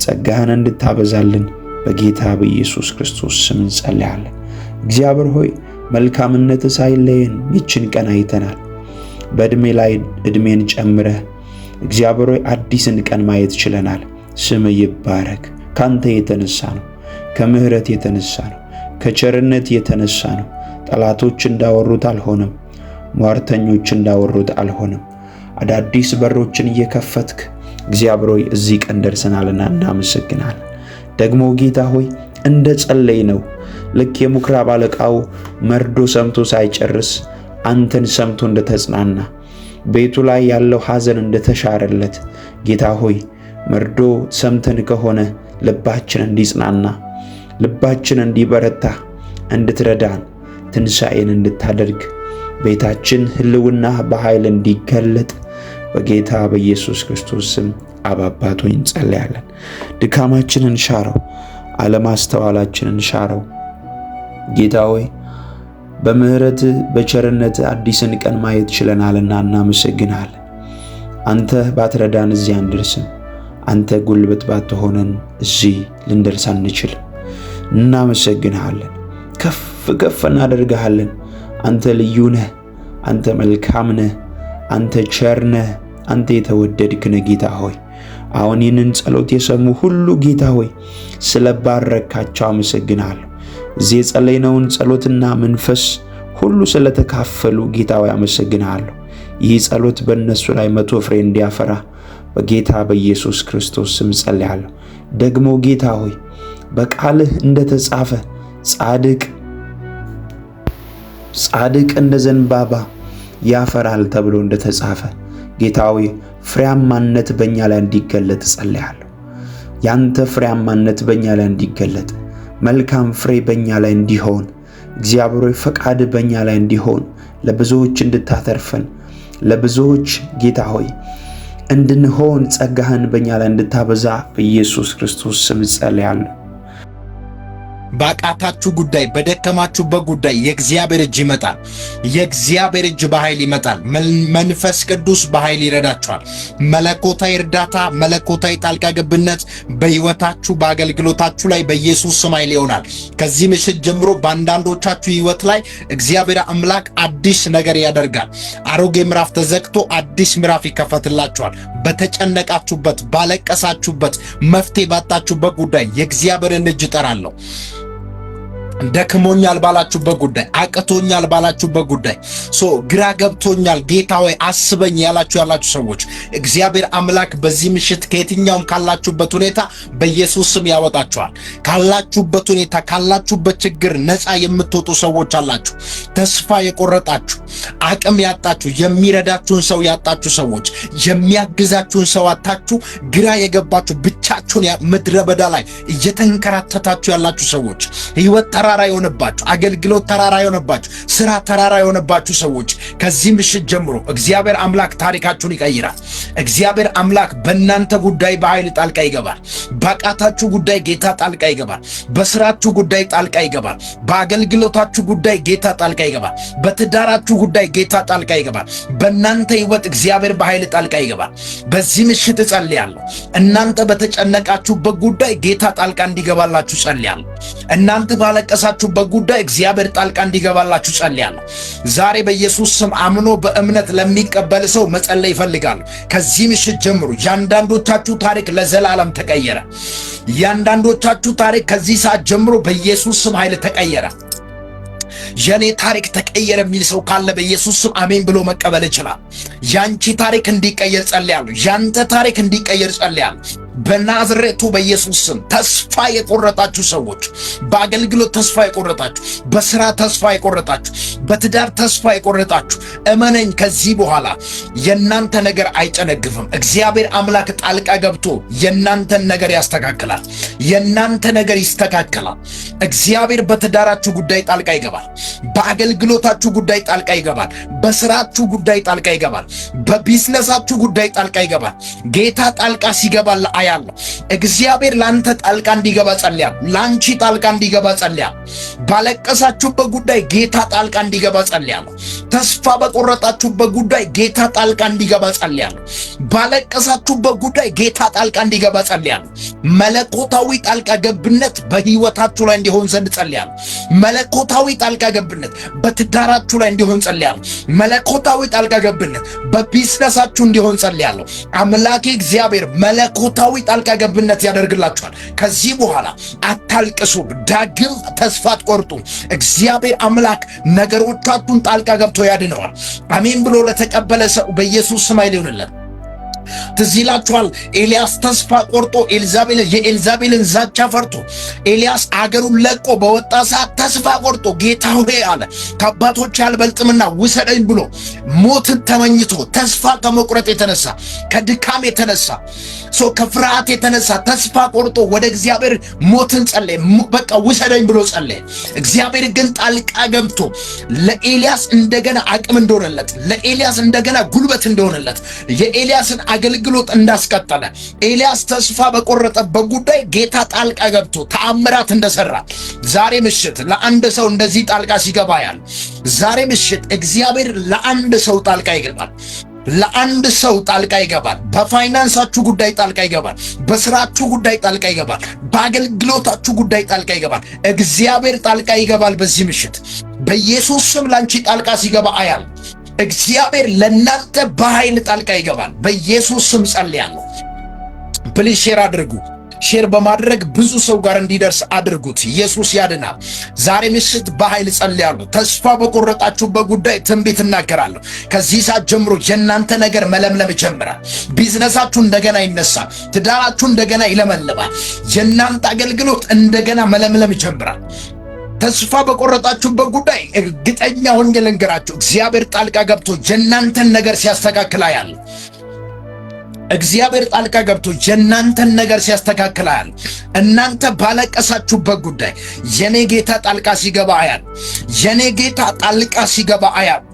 ጸጋህን እንድታበዛልን በጌታ በኢየሱስ ክርስቶስ ስም እንጸልያለን። እግዚአብሔር ሆይ መልካምነት ሳይለየን ይችን ቀን አይተናል። በዕድሜ ላይ ዕድሜን ጨምረህ እግዚአብሔር ሆይ አዲስን ቀን ማየት ችለናል። ስም ይባረክ። ካንተ የተነሳ ነው። ከምሕረት የተነሳ ነው። ከቸርነት የተነሳ ነው። ጠላቶች እንዳወሩት አልሆነም። ሟርተኞች እንዳወሩት አልሆነም። አዳዲስ በሮችን እየከፈትክ እግዚአብሔር ሆይ እዚህ ቀን ደርሰናልና እናመሰግናለን። ደግሞ ጌታ ሆይ እንደ ጸለይ ነው ልክ የምኵራብ አለቃው መርዶ ሰምቶ ሳይጨርስ አንተን ሰምቶ እንደተጽናና ቤቱ ላይ ያለው ሐዘን እንደተሻረለት ጌታ ሆይ መርዶ ሰምተን ከሆነ ልባችን እንዲጽናና፣ ልባችን እንዲበረታ፣ እንድትረዳን፣ ትንሣኤን እንድታደርግ፣ ቤታችን ሕልውና በኃይል እንዲገለጥ በጌታ በኢየሱስ ክርስቶስ ስም አባባት ሆይ እንጸልያለን። ድካማችንን ሻረው፣ አለማስተዋላችንን ሻረው። ጌታ ሆይ በምሕረት በቸርነት አዲስን ቀን ማየት ችለናልና እናመሰግናለን። አንተ ባትረዳን እዚህ አንደርስም። አንተ ጉልበት ባትሆነን እዚህ ልንደርስ አንችልም። እናመሰግንሃለን። ከፍ ከፍ እናደርግሃለን። አንተ ልዩ ነህ። አንተ መልካም ነህ። አንተ ቸር ነህ። አንተ የተወደድክ ነህ ጌታ ሆይ። አሁን ይህንን ጸሎት የሰሙ ሁሉ ጌታ ሆይ ስለባረካቸው አመሰግናለሁ። እዚህ የጸለይነውን ጸሎትና መንፈስ ሁሉ ስለተካፈሉ ጌታ ሆይ አመሰግናለሁ። ይህ ጸሎት በእነሱ ላይ 100 ፍሬ እንዲያፈራ በጌታ በኢየሱስ ክርስቶስ ስም ጸልያለሁ። ደግሞ ጌታ ሆይ በቃልህ እንደተጻፈ ጻድቅ እንደ ዘንባባ ያፈራል ተብሎ እንደተጻፈ ጌታ ሆይ ፍሬያማነት በእኛ ላይ እንዲገለጥ ጸልያለሁ። ያንተ ፍሬያማነት በእኛ ላይ እንዲገለጥ፣ መልካም ፍሬ በእኛ ላይ እንዲሆን፣ እግዚአብሔር ሆይ ፈቃድ በእኛ ላይ እንዲሆን፣ ለብዙዎች እንድታተርፈን፣ ለብዙዎች ጌታ ሆይ እንድንሆን ጸጋህን በእኛ ላይ እንድታበዛ በኢየሱስ ክርስቶስ ስም ጸልያለሁ። ባቃታችሁ ጉዳይ፣ በደከማችሁበት ጉዳይ የእግዚአብሔር እጅ ይመጣል። የእግዚአብሔር እጅ በኃይል ይመጣል። መንፈስ ቅዱስ በኃይል ይረዳችኋል። መለኮታዊ እርዳታ፣ መለኮታዊ ጣልቃ ገብነት በሕይወታችሁ በአገልግሎታችሁ ላይ በኢየሱስ ስም ኃይል ይሆናል። ከዚህ ምሽት ጀምሮ በአንዳንዶቻችሁ ሕይወት ላይ እግዚአብሔር አምላክ አዲስ ነገር ያደርጋል። አሮጌ ምዕራፍ ተዘግቶ አዲስ ምዕራፍ ይከፈትላችኋል። በተጨነቃችሁበት፣ ባለቀሳችሁበት፣ መፍትሄ ባጣችሁበት ጉዳይ የእግዚአብሔርን እጅ እጠራለሁ። ደክሞኛል ባላችሁበት ጉዳይ፣ አቅቶኛል ባላችሁበት ጉዳይ፣ ግራ ገብቶኛል ጌታ ሆይ አስበኝ ያላችሁ ሰዎች እግዚአብሔር አምላክ በዚህ ምሽት ከየትኛውም ካላችሁበት ሁኔታ በኢየሱስ ስም ያወጣችኋል። ካላችሁበት ሁኔታ፣ ካላችሁበት ችግር ነፃ የምትወጡ ሰዎች አላችሁ። ተስፋ የቆረጣችሁ፣ አቅም ያጣችሁ፣ የሚረዳችሁን ሰው ያጣችሁ ሰዎች፣ የሚያግዛችሁን ሰው አጣችሁ፣ ግራ የገባችሁ ብቻችሁን ምድረ በዳ ላይ እየተንከራተታችሁ ያላችሁ ሰዎች፣ ሕይወት ተራራ የሆነባችሁ፣ አገልግሎት ተራራ የሆነባችሁ፣ ስራ ተራራ የሆነባችሁ ሰዎች ከዚህ ምሽት ጀምሮ እግዚአብሔር አምላክ ታሪካችሁን ይቀይራል። እግዚአብሔር አምላክ በእናንተ ጉዳይ በኃይል ጣልቃ ይገባል። ባቃታችሁ ጉዳይ ጌታ ጣልቃ ይገባል። በስራችሁ ጉዳይ ጣልቃ ይገባል። በአገልግሎታችሁ ጉዳይ ጌታ ጣልቃ ይገባል። በትዳራችሁ ጉዳይ ጌታ ጣልቃ ይገባል። በእናንተ ህይወት እግዚአብሔር በኃይል ጣልቃ ይገባል። በዚህ ምሽት እጸልያለሁ። እናንተ በተጨነቃችሁበት ጉዳይ ጌታ ጣልቃ እንዲገባላችሁ ጸልያለሁ። እናንተ ባለቀሳችሁበት ጉዳይ እግዚአብሔር ጣልቃ እንዲገባላችሁ ጸልያለሁ። ዛሬ በኢየሱስ ስም አምኖ በእምነት ለሚቀበል ሰው መጸለይ ይፈልጋሉ። ከዚህ ምሽት ጀምሮ ያንዳንዶቻችሁ ታሪክ ለዘላለም ተቀየረ። ያንዳንዶቻችሁ ታሪክ ከዚህ ሰዓት ጀምሮ በኢየሱስ ስም ኃይል ተቀየረ። የኔ ታሪክ ተቀየረ የሚል ሰው ካለ በኢየሱስ ስም አሜን ብሎ መቀበል ይችላል። ያንቺ ታሪክ እንዲቀየር ጸልያለሁ። ያንተ ታሪክ እንዲቀየር ጸልያለሁ። በናዝሬቱ በኢየሱስ ስም ተስፋ የቆረጣችሁ ሰዎች፣ በአገልግሎት ተስፋ የቆረጣችሁ፣ በስራ ተስፋ የቆረጣችሁ፣ በትዳር ተስፋ የቆረጣችሁ እመነኝ፣ ከዚህ በኋላ የናንተ ነገር አይጨነግፍም። እግዚአብሔር አምላክ ጣልቃ ገብቶ የናንተን ነገር ያስተካክላል። የናንተ ነገር ይስተካከላል። እግዚአብሔር በትዳራችሁ ጉዳይ ጣልቃ ይገባል። በአገልግሎታችሁ ጉዳይ ጣልቃ ይገባል። በስራችሁ ጉዳይ ጣልቃ ይገባል። በቢዝነሳችሁ ጉዳይ ጣልቃ ይገባል። ጌታ ጣልቃ ሲገባል አያለሁ። እግዚአብሔር ላንተ ጣልቃ እንዲገባ ጸልያለሁ። ላንቺ ጣልቃ እንዲገባ ጸልያለሁ። ባለቀሳችሁበት ጉዳይ ጌታ ጣልቃ እንዲገባ ጸልያለሁ። ተስፋ በቆረጣችሁበት ጉዳይ ጌታ ጣልቃ እንዲገባ ጸልያለሁ። ባለቀሳችሁበት ጉዳይ ጌታ ጣልቃ እንዲገባ ጸልያለሁ። መለኮታዊ ጣልቃ ገብነት በህይወታችሁ ላይ እንዲሆን ዘንድ ጸልያለሁ። መለኮታዊ ጣልቃ ገብነት በትዳራችሁ ላይ እንዲሆን ጸልያለሁ። መለኮታዊ ጣልቃ ገብነት በቢዝነሳችሁ እንዲሆን ጸልያለሁ። አምላኬ እግዚአብሔር መለኮታዊ ጣልቃ ገብነት ያደርግላችኋል። ከዚህ በኋላ አታልቅሱ፣ ዳግም ተስፋ አትቆርጡ። እግዚአብሔር አምላክ ነገሮቻችሁን ጣልቃ ገብቶ ያድነዋል። አሜን ብሎ ለተቀበለ ሰው በኢየሱስ ስም ይሁንለት። ትዝ ይላችኋል፣ ኤልያስ ተስፋ ቆርጦ የኤልዛቤልን ዛቻ ፈርቶ ኤልያስ አገሩን ለቆ በወጣ ሰዓት ተስፋ ቆርጦ ጌታ ሆይ አለ ከአባቶች አልበልጥምና ውሰደኝ ብሎ ሞትን ተመኝቶ ተስፋ ከመቁረጥ የተነሳ ከድካም የተነሳ ከፍርሃት የተነሳ ተስፋ ቆርጦ ወደ እግዚአብሔር ሞትን ጸለየ። በቃ ውሰደኝ ብሎ ጸለየ። እግዚአብሔር ግን ጣልቃ ገብቶ ለኤልያስ እንደገና አቅም እንደሆነለት፣ ለኤልያስ እንደገና ጉልበት እንደሆነለት፣ የኤልያስን አገልግሎት እንዳስቀጠለ፣ ኤልያስ ተስፋ በቆረጠበት ጉዳይ ጌታ ጣልቃ ገብቶ ተአምራት እንደሰራ ዛሬ ምሽት ለአንድ ሰው እንደዚህ ጣልቃ ሲገባ ያል ዛሬ ምሽት እግዚአብሔር ለአንድ ሰው ጣልቃ ይገባል። ለአንድ ሰው ጣልቃ ይገባል። በፋይናንሳችሁ ጉዳይ ጣልቃ ይገባል። በስራችሁ ጉዳይ ጣልቃ ይገባል። በአገልግሎታችሁ ጉዳይ ጣልቃ ይገባል። እግዚአብሔር ጣልቃ ይገባል። በዚህ ምሽት በኢየሱስ ስም ላንቺ ጣልቃ ሲገባ አያል። እግዚአብሔር ለእናንተ በኃይል ጣልቃ ይገባል። በኢየሱስ ስም ጸልያለሁ። ፕሊዝ ሼር አድርጉ። ሼር በማድረግ ብዙ ሰው ጋር እንዲደርስ አድርጉት። ኢየሱስ ያድናል። ዛሬ ምሽት በኃይል ጸልያለሁ። ተስፋ በቆረጣችሁበት ጉዳይ ትንቢት እናገራለሁ። ከዚህ ሰዓት ጀምሮ የእናንተ ነገር መለምለም ይጀምራል። ቢዝነሳችሁ እንደገና ይነሳል። ትዳራችሁ እንደገና ይለመልማል። የእናንተ አገልግሎት እንደገና መለምለም ይጀምራል። ተስፋ በቆረጣችሁበት ጉዳይ እርግጠኛ ሆኜ ልንገራችሁ፣ እግዚአብሔር ጣልቃ ገብቶ የእናንተን ነገር ሲያስተካክል አያለሁ። እግዚአብሔር ጣልቃ ገብቶ የእናንተን ነገር ሲያስተካክል አያለሁ። እናንተ ባለቀሳችሁበት ጉዳይ የኔ ጌታ ጣልቃ ሲገባ አያለሁ። የኔ ጌታ ጣልቃ ሲገባ አያለሁ።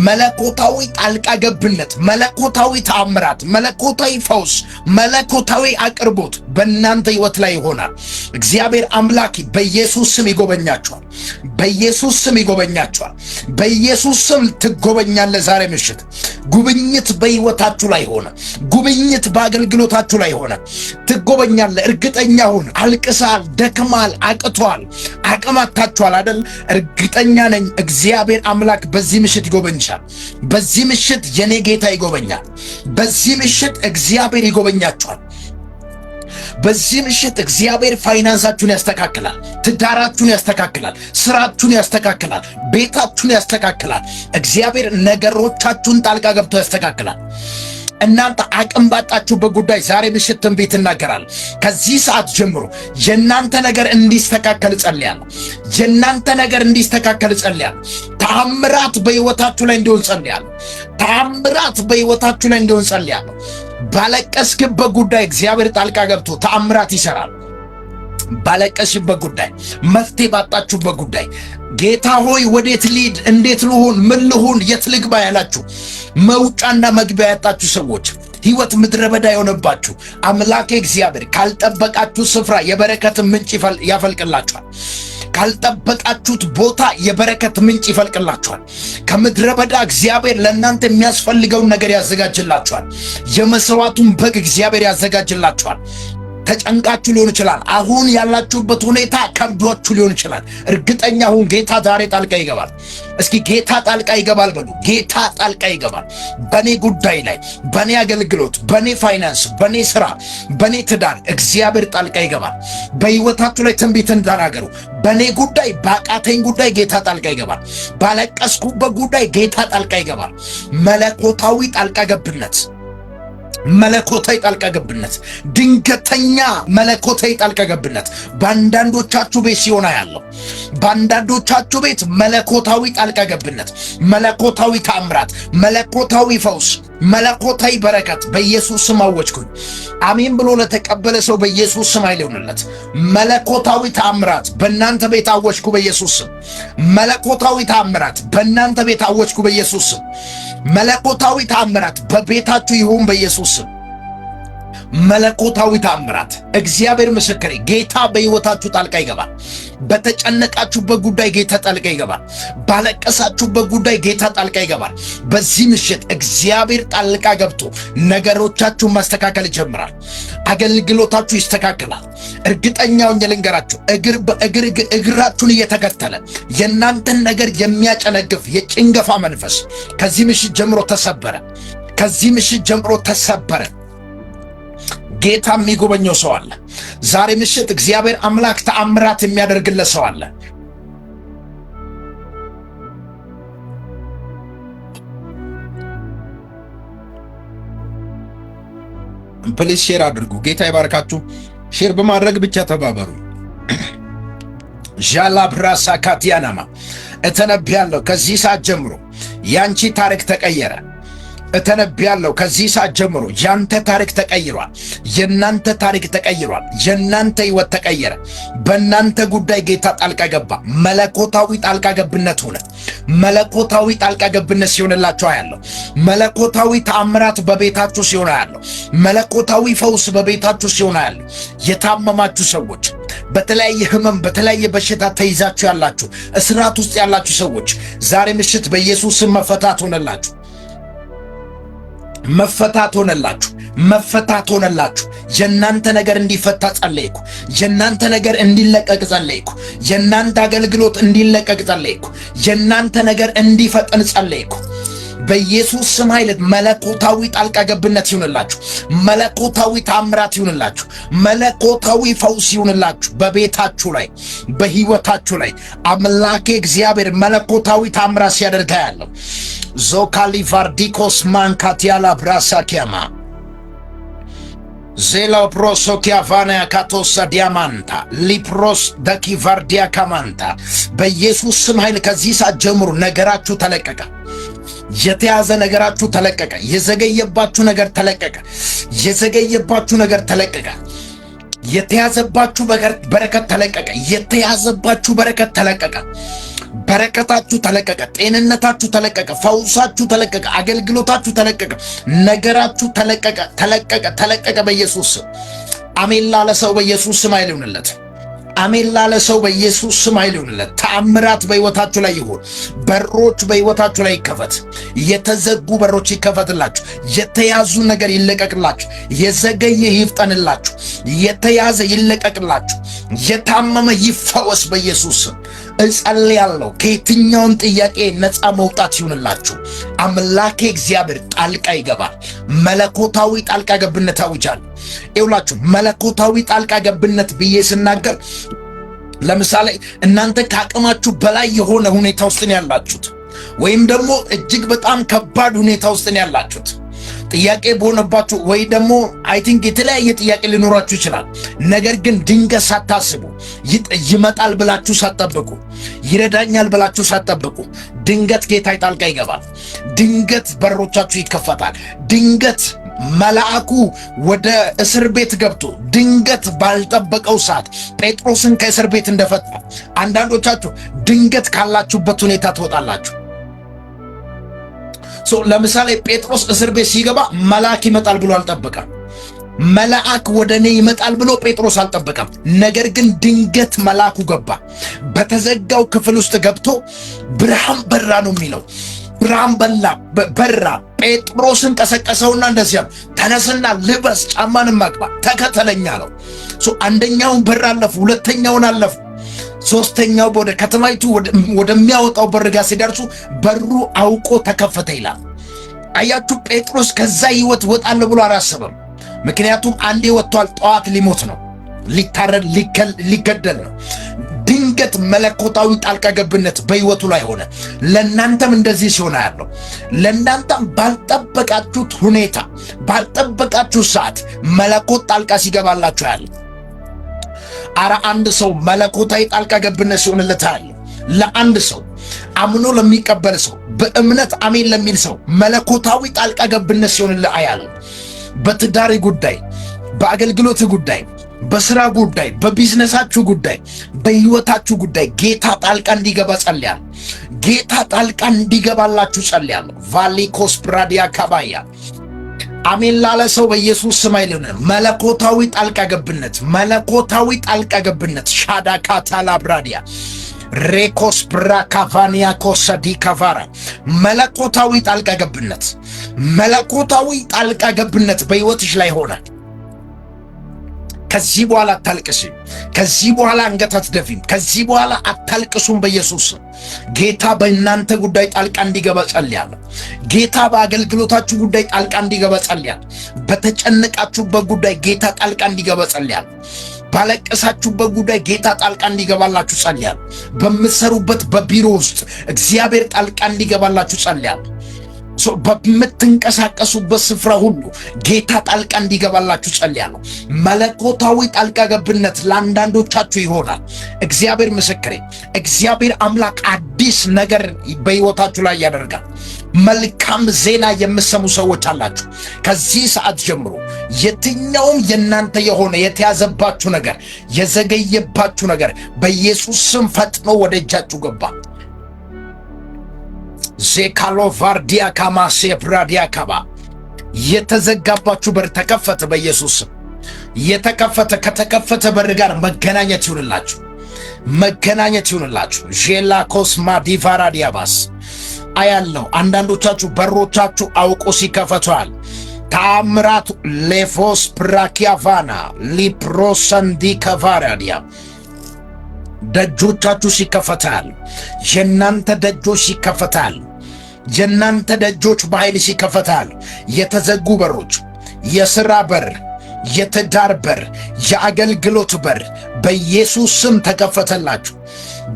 መለኮታዊ ጣልቃ ገብነት፣ መለኮታዊ ተአምራት፣ መለኮታዊ ፈውስ፣ መለኮታዊ አቅርቦት በእናንተ ሕይወት ላይ ይሆናል። እግዚአብሔር አምላክ በኢየሱስ ስም ይጎበኛችኋል። በኢየሱስ ስም ይጎበኛችኋል። በኢየሱስ ስም ትጎበኛለህ። ዛሬ ምሽት ጉብኝት በሕይወታችሁ ላይ ሆነ። ጉብኝት በአገልግሎታችሁ ላይ ሆነ። ትጎበኛለህ። እርግጠኛ ሁን። አልቅሳል፣ ደክማል፣ አቅቷል፣ አቅም አጥታችኋል አይደል? እርግጠኛ ነኝ እግዚአብሔር አምላክ በዚህ ምሽት ይጎበኛል። በዚህ ምሽት የኔ ጌታ ይጎበኛል። በዚህ ምሽት እግዚአብሔር ይጎበኛችኋል። በዚህ ምሽት እግዚአብሔር ፋይናንሳችሁን ያስተካክላል። ትዳራችሁን ያስተካክላል። ስራችሁን ያስተካክላል። ቤታችሁን ያስተካክላል። እግዚአብሔር ነገሮቻችሁን ጣልቃ ገብቶ ያስተካክላል። እናንተ አቅም ባጣችሁበት ጉዳይ ዛሬ ምሽት ትንቢት እናገራለሁ። ከዚህ ሰዓት ጀምሮ የእናንተ ነገር እንዲስተካከል ጸልያለሁ። የእናንተ ነገር እንዲስተካከል ጸልያለሁ። ተአምራት በሕይወታችሁ ላይ እንዲሆን ጸልያለሁ። ተአምራት በሕይወታችሁ ላይ እንዲሆን ጸልያለሁ። ባለቀስክበት ጉዳይ እግዚአብሔር ጣልቃ ገብቶ ተአምራት ይሰራል። ባለቀስሽበት ጉዳይ፣ መፍትሄ ባጣችሁበት ጉዳይ ጌታ ሆይ ወዴት ልሂድ፣ እንዴት ልሁን፣ ምን ልሁን፣ የት ልግባ ያላችሁ መውጫና መግቢያ ያጣችሁ ሰዎች፣ ሕይወት ምድረ በዳ የሆነባችሁ አምላኬ እግዚአብሔር ካልጠበቃችሁ ስፍራ የበረከት ምንጭ ያፈልቅላችኋል። ካልጠበቃችሁት ቦታ የበረከት ምንጭ ይፈልቅላችኋል። ከምድረ በዳ እግዚአብሔር ለእናንተ የሚያስፈልገውን ነገር ያዘጋጅላችኋል። የመሥዋዕቱን በግ እግዚአብሔር ያዘጋጅላችኋል። ተጨንቃችሁ ሊሆን ይችላል። አሁን ያላችሁበት ሁኔታ ከብዷችሁ ሊሆን ይችላል። እርግጠኛ ሁን፣ ጌታ ዛሬ ጣልቃ ይገባል። እስኪ ጌታ ጣልቃ ይገባል በሉ። ጌታ ጣልቃ ይገባል። በኔ ጉዳይ ላይ፣ በኔ አገልግሎት፣ በኔ ፋይናንስ፣ በኔ ስራ፣ በኔ ትዳር እግዚአብሔር ጣልቃ ይገባል። በሕይወታችሁ ላይ ትንቢትን ተናገሩ። በኔ ጉዳይ፣ ባቃተኝ ጉዳይ ጌታ ጣልቃ ይገባል። ባለቀስኩበት ጉዳይ ጌታ ጣልቃ ይገባል። መለኮታዊ ጣልቃ ገብነት፣ መለኮታዊ ጣልቃ ገብነት፣ ድንገተኛ መለኮታዊ ጣልቃ ገብነት በአንዳንዶቻችሁ ቤት ሲሆን ያለው፣ በአንዳንዶቻችሁ ቤት መለኮታዊ ጣልቃ ገብነት፣ መለኮታዊ ተአምራት፣ መለኮታዊ ፈውስ፣ መለኮታዊ በረከት በኢየሱስ ስም አወጅኩኝ። አሜን ብሎ ለተቀበለ ሰው በኢየሱስ ስም አይለውንለት። መለኮታዊ ተአምራት በእናንተ ቤት አወጅኩ በኢየሱስ ስም። መለኮታዊ ተአምራት በእናንተ ቤት አወጅኩ በኢየሱስ ስም። መለኮታዊ ተአምራት በቤታችሁ ይሁን በኢየሱስ ስም። መለኮታዊ ተአምራት እግዚአብሔር ምስክሬ፣ ጌታ በሕይወታችሁ ጣልቃ ይገባል። በተጨነቃችሁበት ጉዳይ ጌታ ጣልቃ ይገባል። ባለቀሳችሁበት ጉዳይ ጌታ ጣልቃ ይገባል። በዚህ ምሽት እግዚአብሔር ጣልቃ ገብቶ ነገሮቻችሁን ማስተካከል ይጀምራል። አገልግሎታችሁ ይስተካከላል። እርግጠኛው ልንገራችሁ፣ እግር በእግር እግራችሁን እየተከተለ የእናንተን ነገር የሚያጨነግፍ የጭንገፋ መንፈስ ከዚህ ምሽት ጀምሮ ተሰበረ። ከዚህ ምሽት ጀምሮ ተሰበረ። ጌታ የሚጎበኘው ሰው አለ። ዛሬ ምሽት እግዚአብሔር አምላክ ተአምራት የሚያደርግለት ሰው አለ። ፕሊዝ ሼር አድርጉ። ጌታ ይባርካችሁ። ሼር በማድረግ ብቻ ተባበሩ። ዣላ ብራሳ ካቲያናማ እተነብያለሁ። ከዚህ ሰዓት ጀምሮ ያንቺ ታሪክ ተቀየረ። እተነብያለሁ። ከዚህ ሰዓት ጀምሮ ያንተ ታሪክ ተቀይሯል። የናንተ ታሪክ ተቀይሯል። የናንተ ሕይወት ተቀየረ። በእናንተ ጉዳይ ጌታ ጣልቃ ገባ። መለኮታዊ ጣልቃ ገብነት ሆነ። መለኮታዊ ጣልቃ ገብነት ሲሆንላችሁ ያለው፣ መለኮታዊ ተአምራት በቤታችሁ ሲሆን ያለው፣ መለኮታዊ ፈውስ በቤታችሁ ሲሆን ያለው። የታመማችሁ ሰዎች፣ በተለያየ ህመም፣ በተለያየ በሽታ ተይዛችሁ ያላችሁ፣ እስራት ውስጥ ያላችሁ ሰዎች ዛሬ ምሽት በኢየሱስ ስም መፈታት ሆነላችሁ። መፈታት ሆነላችሁ። መፈታት ሆነላችሁ። የናንተ ነገር እንዲፈታ ጸለይኩ። የናንተ ነገር እንዲለቀቅ ጸለይኩ። የናንተ አገልግሎት እንዲለቀቅ ጸለይኩ። የናንተ ነገር እንዲፈጠን ጸለይኩ። በኢየሱስ ስም ኃይል መለኮታዊ ጣልቃ ገብነት ይሁንላችሁ። መለኮታዊ ታምራት ይሁንላችሁ። መለኮታዊ ፈውስ ይሁንላችሁ። በቤታችሁ ላይ በህይወታችሁ ላይ አምላኬ እግዚአብሔር መለኮታዊ ታምራት ሲያደርጋ ያለው ዞካሊቫርዲኮስ ማንካቲያላ ብራሳኪያማ ዜላ ፕሮሶኪያ ቫናያ ካቶሳ ዲያማንታ ሊፕሮስ ደኪቫርዲያ ካማንታ በኢየሱስ ስም ኃይል ከዚህ ሰዓት ጀምሮ ነገራችሁ ተለቀቀ። የተያዘ ነገራችሁ ተለቀቀ። የዘገየባችሁ ነገር ተለቀቀ። የዘገየባችሁ ነገር ተለቀቀ። የተያዘባችሁ በረከት ተለቀቀ። የተያዘባችሁ በረከት ተለቀቀ። በረከታችሁ ተለቀቀ። ጤንነታችሁ ተለቀቀ። ፈውሳችሁ ተለቀቀ። አገልግሎታችሁ ተለቀቀ። ነገራችሁ ተለቀቀ። ተለቀቀ በኢየሱስ ስም። አሜን ላለ ሰው በኢየሱስ ስም ኃይል ይሁንለት። አሜን ላለ ሰው በኢየሱስ ስም ኃይል ይሁንለት። ተአምራት በሕይወታችሁ ላይ ይሁን። በሮች በሕይወታችሁ ላይ ይከፈት። የተዘጉ በሮች ይከፈትላችሁ። የተያዙ ነገር ይለቀቅላችሁ። የዘገየ ይፍጠንላችሁ። የተያዘ ይለቀቅላችሁ። የታመመ ይፈወስ በኢየሱስ ስም እጸልያለሁ። ከየትኛውም ጥያቄ ነፃ መውጣት ይሁንላችሁ። አምላኬ እግዚአብሔር ጣልቃ ይገባል። መለኮታዊ ጣልቃ ገብነት አውጃለሁ። ይውላችሁ መለኮታዊ ጣልቃ ገብነት ብዬ ስናገር ለምሳሌ እናንተ ከአቅማችሁ በላይ የሆነ ሁኔታ ውስጥ ነው ያላችሁት፣ ወይም ደግሞ እጅግ በጣም ከባድ ሁኔታ ውስጥ ነው ያላችሁት። ጥያቄ በሆነባችሁ ወይ ደግሞ አይ ቲንክ የተለያየ ጥያቄ ሊኖራችሁ ይችላል። ነገር ግን ድንገት ሳታስቡ ይመጣል ብላችሁ ሳትጠብቁ፣ ይረዳኛል ብላችሁ ሳትጠብቁ ድንገት ጌታ ጣልቃ ይገባል። ድንገት በሮቻችሁ ይከፈታል። ድንገት መልአኩ ወደ እስር ቤት ገብቶ ድንገት ባልጠበቀው ሰዓት ጴጥሮስን ከእስር ቤት እንደፈታ አንዳንዶቻችሁ ድንገት ካላችሁበት ሁኔታ ትወጣላችሁ። ለምሳሌ ጴጥሮስ እስር ቤት ሲገባ መልአክ ይመጣል ብሎ አልጠበቀም። መልአክ ወደ እኔ ይመጣል ብሎ ጴጥሮስ አልጠበቀም። ነገር ግን ድንገት መልአኩ ገባ። በተዘጋው ክፍል ውስጥ ገብቶ ብርሃን በራ ነው የሚለው። ብርሃን በራ። ጴጥሮስን ቀሰቀሰውና እንደዚያ ተነስና ልበስ፣ ጫማን ማግባ፣ ተከተለኛ ነው። አንደኛውን በር አለፉ፣ ሁለተኛውን አለፉ፣ ሶስተኛው ወደ ከተማይቱ ወደሚያወጣው በር ጋር ሲደርሱ በሩ አውቆ ተከፈተ ይላል። አያችሁ፣ ጴጥሮስ ከዛ ህይወት ወጣል ብሎ አላሰበም። ምክንያቱም አንዴ ወጥቷል፣ ጠዋት ሊሞት ነው፣ ሊታረድ ሊገደል ነው። ድንገት መለኮታዊ ጣልቃ ገብነት በህይወቱ ላይ ሆነ። ለእናንተም እንደዚህ ሲሆን ያለው ለእናንተም ባልጠበቃችሁት ሁኔታ ባልጠበቃችሁ ሰዓት መለኮት ጣልቃ ሲገባላችሁ ያለ አንድ ሰው መለኮታዊ ጣልቃ ገብነት ሲሆንለት ያለ ለአንድ ሰው አምኖ ለሚቀበል ሰው በእምነት አሜን ለሚል ሰው መለኮታዊ ጣልቃ ገብነት ሲሆንለት አያለ። በትዳሪ ጉዳይ፣ በአገልግሎት ጉዳይ፣ በስራ ጉዳይ፣ በቢዝነሳችሁ ጉዳይ፣ በህይወታችሁ ጉዳይ ጌታ ጣልቃ እንዲገባ ጸልያለሁ። ጌታ ጣልቃ እንዲገባላችሁ ጸልያለሁ። ቫሊኮስ ፕራዲያ ካባያ አሜን ላለ ሰው በኢየሱስ ስም አይልም። መለኮታዊ ጣልቃ ገብነት፣ መለኮታዊ ጣልቃ ገብነት ሻዳ ካታላ ብራዲያ ሬኮስ ብራካቫኒያ ኮሰዲ ካቫራ መለኮታዊ ጣልቃ ገብነት፣ መለኮታዊ ጣልቃ ገብነት በህይወትሽ ላይ ሆነ። ከዚህ በኋላ አታልቅሽም። ከዚህ በኋላ አንገት አትደፊም። ከዚህ በኋላ አታልቅሱም። በኢየሱስ ጌታ በእናንተ ጉዳይ ጣልቃ እንዲገባ ጸልያለሁ። ጌታ በአገልግሎታችሁ ጉዳይ ጣልቃ እንዲገባ ጸልያለሁ። በተጨነቃችሁበት ጉዳይ ጌታ ጣልቃ እንዲገባ ጸልያለሁ። ባለቀሳችሁበት ጉዳይ ጌታ ጣልቃ እንዲገባላችሁ ጸልያለሁ። በምትሰሩበት በቢሮ ውስጥ እግዚአብሔር ጣልቃ እንዲገባላችሁ ጸልያለሁ። በምትንቀሳቀሱበት ስፍራ ሁሉ ጌታ ጣልቃ እንዲገባላችሁ ጸልያለሁ። መለኮታዊ ጣልቃ ገብነት ለአንዳንዶቻችሁ ይሆናል። እግዚአብሔር ምስክሬ፣ እግዚአብሔር አምላክ አዲስ ነገር በሕይወታችሁ ላይ ያደርጋል። መልካም ዜና የምትሰሙ ሰዎች አላችሁ። ከዚህ ሰዓት ጀምሮ የትኛውም የእናንተ የሆነ የተያዘባችሁ ነገር፣ የዘገየባችሁ ነገር በኢየሱስ ስም ፈጥኖ ወደ እጃችሁ ገባ። ዜካሎ ቫርዲያ ካማሴ ብራዲያ ካባ የተዘጋባችሁ በር ተከፈተ በኢየሱስ ስም። ከተከፈተ በር ጋር መገናኘት ይሁንላችሁ፣ መገናኘት ይሁንላችሁ። ዤላ ኮስማ ዲቫራ ዲያባስ አያለው። አንዳንዶቻችሁ በሮቻችሁ አውቆ ሲከፈቷል። ታምራቱ ሌፎስ ፕራኪያቫና ሊፕሮሰንዲ ካቫራዲያ ደጆቻችሁ ሲከፈታል። የእናንተ ደጆች ሲከፈታል። የእናንተ ደጆች በኃይል ሲከፈታል። የተዘጉ በሮች፣ የሥራ በር፣ የትዳር በር፣ የአገልግሎት በር በኢየሱስ ስም ተከፈተላችሁ።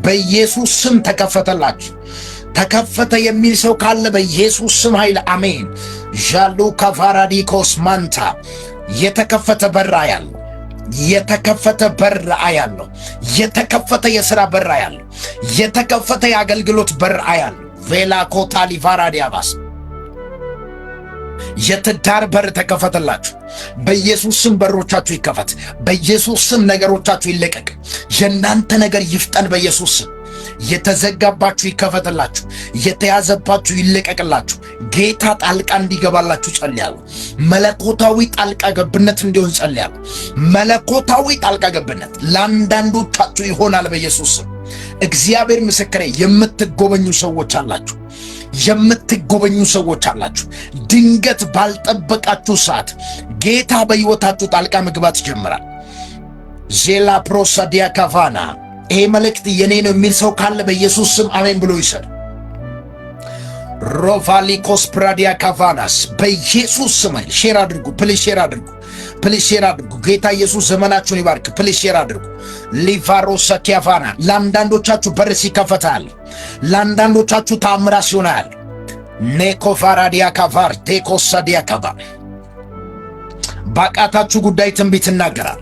በኢየሱስ ስም ተከፈተላችሁ። ተከፈተ የሚል ሰው ካለ በኢየሱስ ስም ኃይል አሜን። ዣሉ ካቫራዲኮስ ማንታ የተከፈተ በር አያለሁ። የተከፈተ በር አያለሁ። የተከፈተ የሥራ በር አያለሁ። የተከፈተ የአገልግሎት በር አያለሁ። ቬላ ኮታ ሊቫራዲያባስ የትዳር በር ተከፈተላችሁ። በኢየሱስ ስም በሮቻችሁ ይከፈት። በኢየሱስ ስም ነገሮቻችሁ ይለቀቅ። የእናንተ ነገር ይፍጠን በኢየሱስ ስም። የተዘጋባችሁ ይከፈትላችሁ። የተያዘባችሁ ይለቀቅላችሁ። ጌታ ጣልቃ እንዲገባላችሁ ጸልያለሁ። መለኮታዊ ጣልቃ ገብነት እንዲሆን ጸልያለሁ። መለኮታዊ ጣልቃ ገብነት ለአንዳንዶቻችሁ ይሆናል በኢየሱስ ስም። እግዚአብሔር ምስክሬ፣ የምትጎበኙ ሰዎች አላችሁ። የምትጎበኙ ሰዎች አላችሁ። ድንገት ባልጠበቃችሁ ሰዓት ጌታ በሕይወታችሁ ጣልቃ መግባት ይጀምራል። ዜላ ፕሮሳዲያ ካቫና ይሄ መልእክት የኔ ነው የሚል ሰው ካለ በኢየሱስ ስም አሜን ብሎ ይሰድ። ሮቫሊኮስ ፕራዲያ ካቫናስ በኢየሱስ ስም ሼር አድርጉ። ፕሊዝ ሼር አድርጉ። ፕሊዝ ሼር አድርጉ። ጌታ ኢየሱስ ዘመናችሁን ይባርክ። ፕሊዝ ሼር አድርጉ። ሊቫሮሳ ኪያቫና ለአንዳንዶቻችሁ በር ሲከፈታል። ለአንዳንዶቻችሁ ታምራት ሲሆናል። ኔኮፋራዲያ ካቫር ቴኮሳዲያ ካቫ ባቃታችሁ ጉዳይ ትንቢት እናገራል።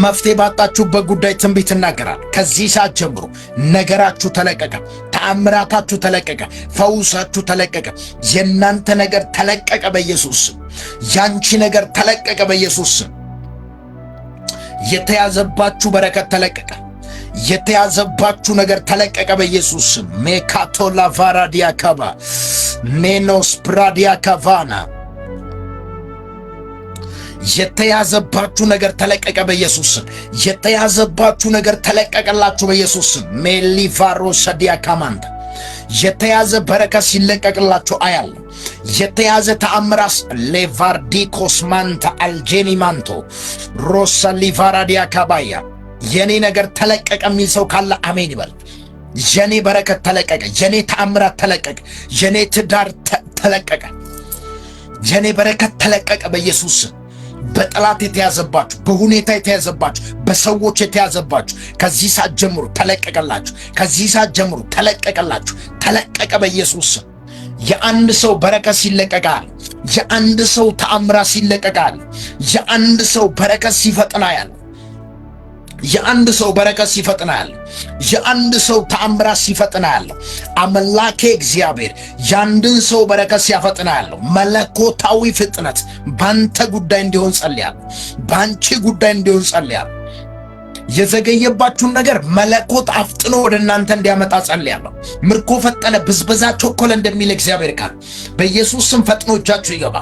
መፍትሄ ባጣችሁበት ጉዳይ ትንቢት እናገራል። ከዚህ ሰዓት ጀምሮ ነገራችሁ ተለቀቀ። ተአምራታችሁ ተለቀቀ። ፈውሳችሁ ተለቀቀ። የእናንተ ነገር ተለቀቀ በኢየሱስ ስም። ያንቺ ነገር ተለቀቀ በኢየሱስ ስም። የተያዘባችሁ በረከት ተለቀቀ። የተያዘባችሁ ነገር ተለቀቀ በኢየሱስ ስም። ሜካቶላ ቫራዲያ ካባ ሜኖስ ፕራዲያ ካቫና የተያዘባችሁ ነገር ተለቀቀ በኢየሱስ ስም። የተያዘባችሁ ነገር ተለቀቀላችሁ በኢየሱስ ስም። ሜሊቫሮ ሰዲያ ካማንታ የተያዘ በረከት ሲለቀቅላችሁ አያለ። የተያዘ ተአምራስ ሌቫርዲኮስ ማንታ አልጄኒ ማንቶ ሮሳ ሊቫራዲያ ካባያ የኔ ነገር ተለቀቀ የሚል ሰው ካለ አሜን ይበል። የኔ በረከት ተለቀቀ። የኔ ተአምራት ተለቀቀ። የኔ ትዳር ተለቀቀ። የኔ በረከት ተለቀቀ በኢየሱስ ስም። በጠላት የተያዘባችሁ፣ በሁኔታ የተያዘባችሁ፣ በሰዎች የተያዘባችሁ ከዚህ ሰዓት ጀምሮ ተለቀቀላችሁ። ከዚህ ሰዓት ጀምሮ ተለቀቀላችሁ። ተለቀቀ በኢየሱስ ስም። የአንድ ሰው በረከት ሲለቀቃል። የአንድ ሰው ተአምራት ሲለቀቃል። የአንድ ሰው በረከት ሲፈጥና ያለ የአንድ ሰው በረከት ሲፈጥና ያለ የአንድ ሰው ተአምራት ሲፈጥና ያለ አምላኬ እግዚአብሔር የአንድን ሰው በረከት ሲያፈጥና ያለው መለኮታዊ ፍጥነት ባንተ ጉዳይ እንዲሆን ጸልያለሁ። ባንቺ ጉዳይ እንዲሆን ጸልያለሁ። የዘገየባችሁን ነገር መለኮት አፍጥኖ ወደ እናንተ እንዲያመጣ ጸልያለሁ። ምርኮ ፈጠነ፣ ብዝበዛ ቸኮለ እንደሚል እግዚአብሔር ቃል በኢየሱስ ስም ፈጥኖ እጃችሁ ይገባ።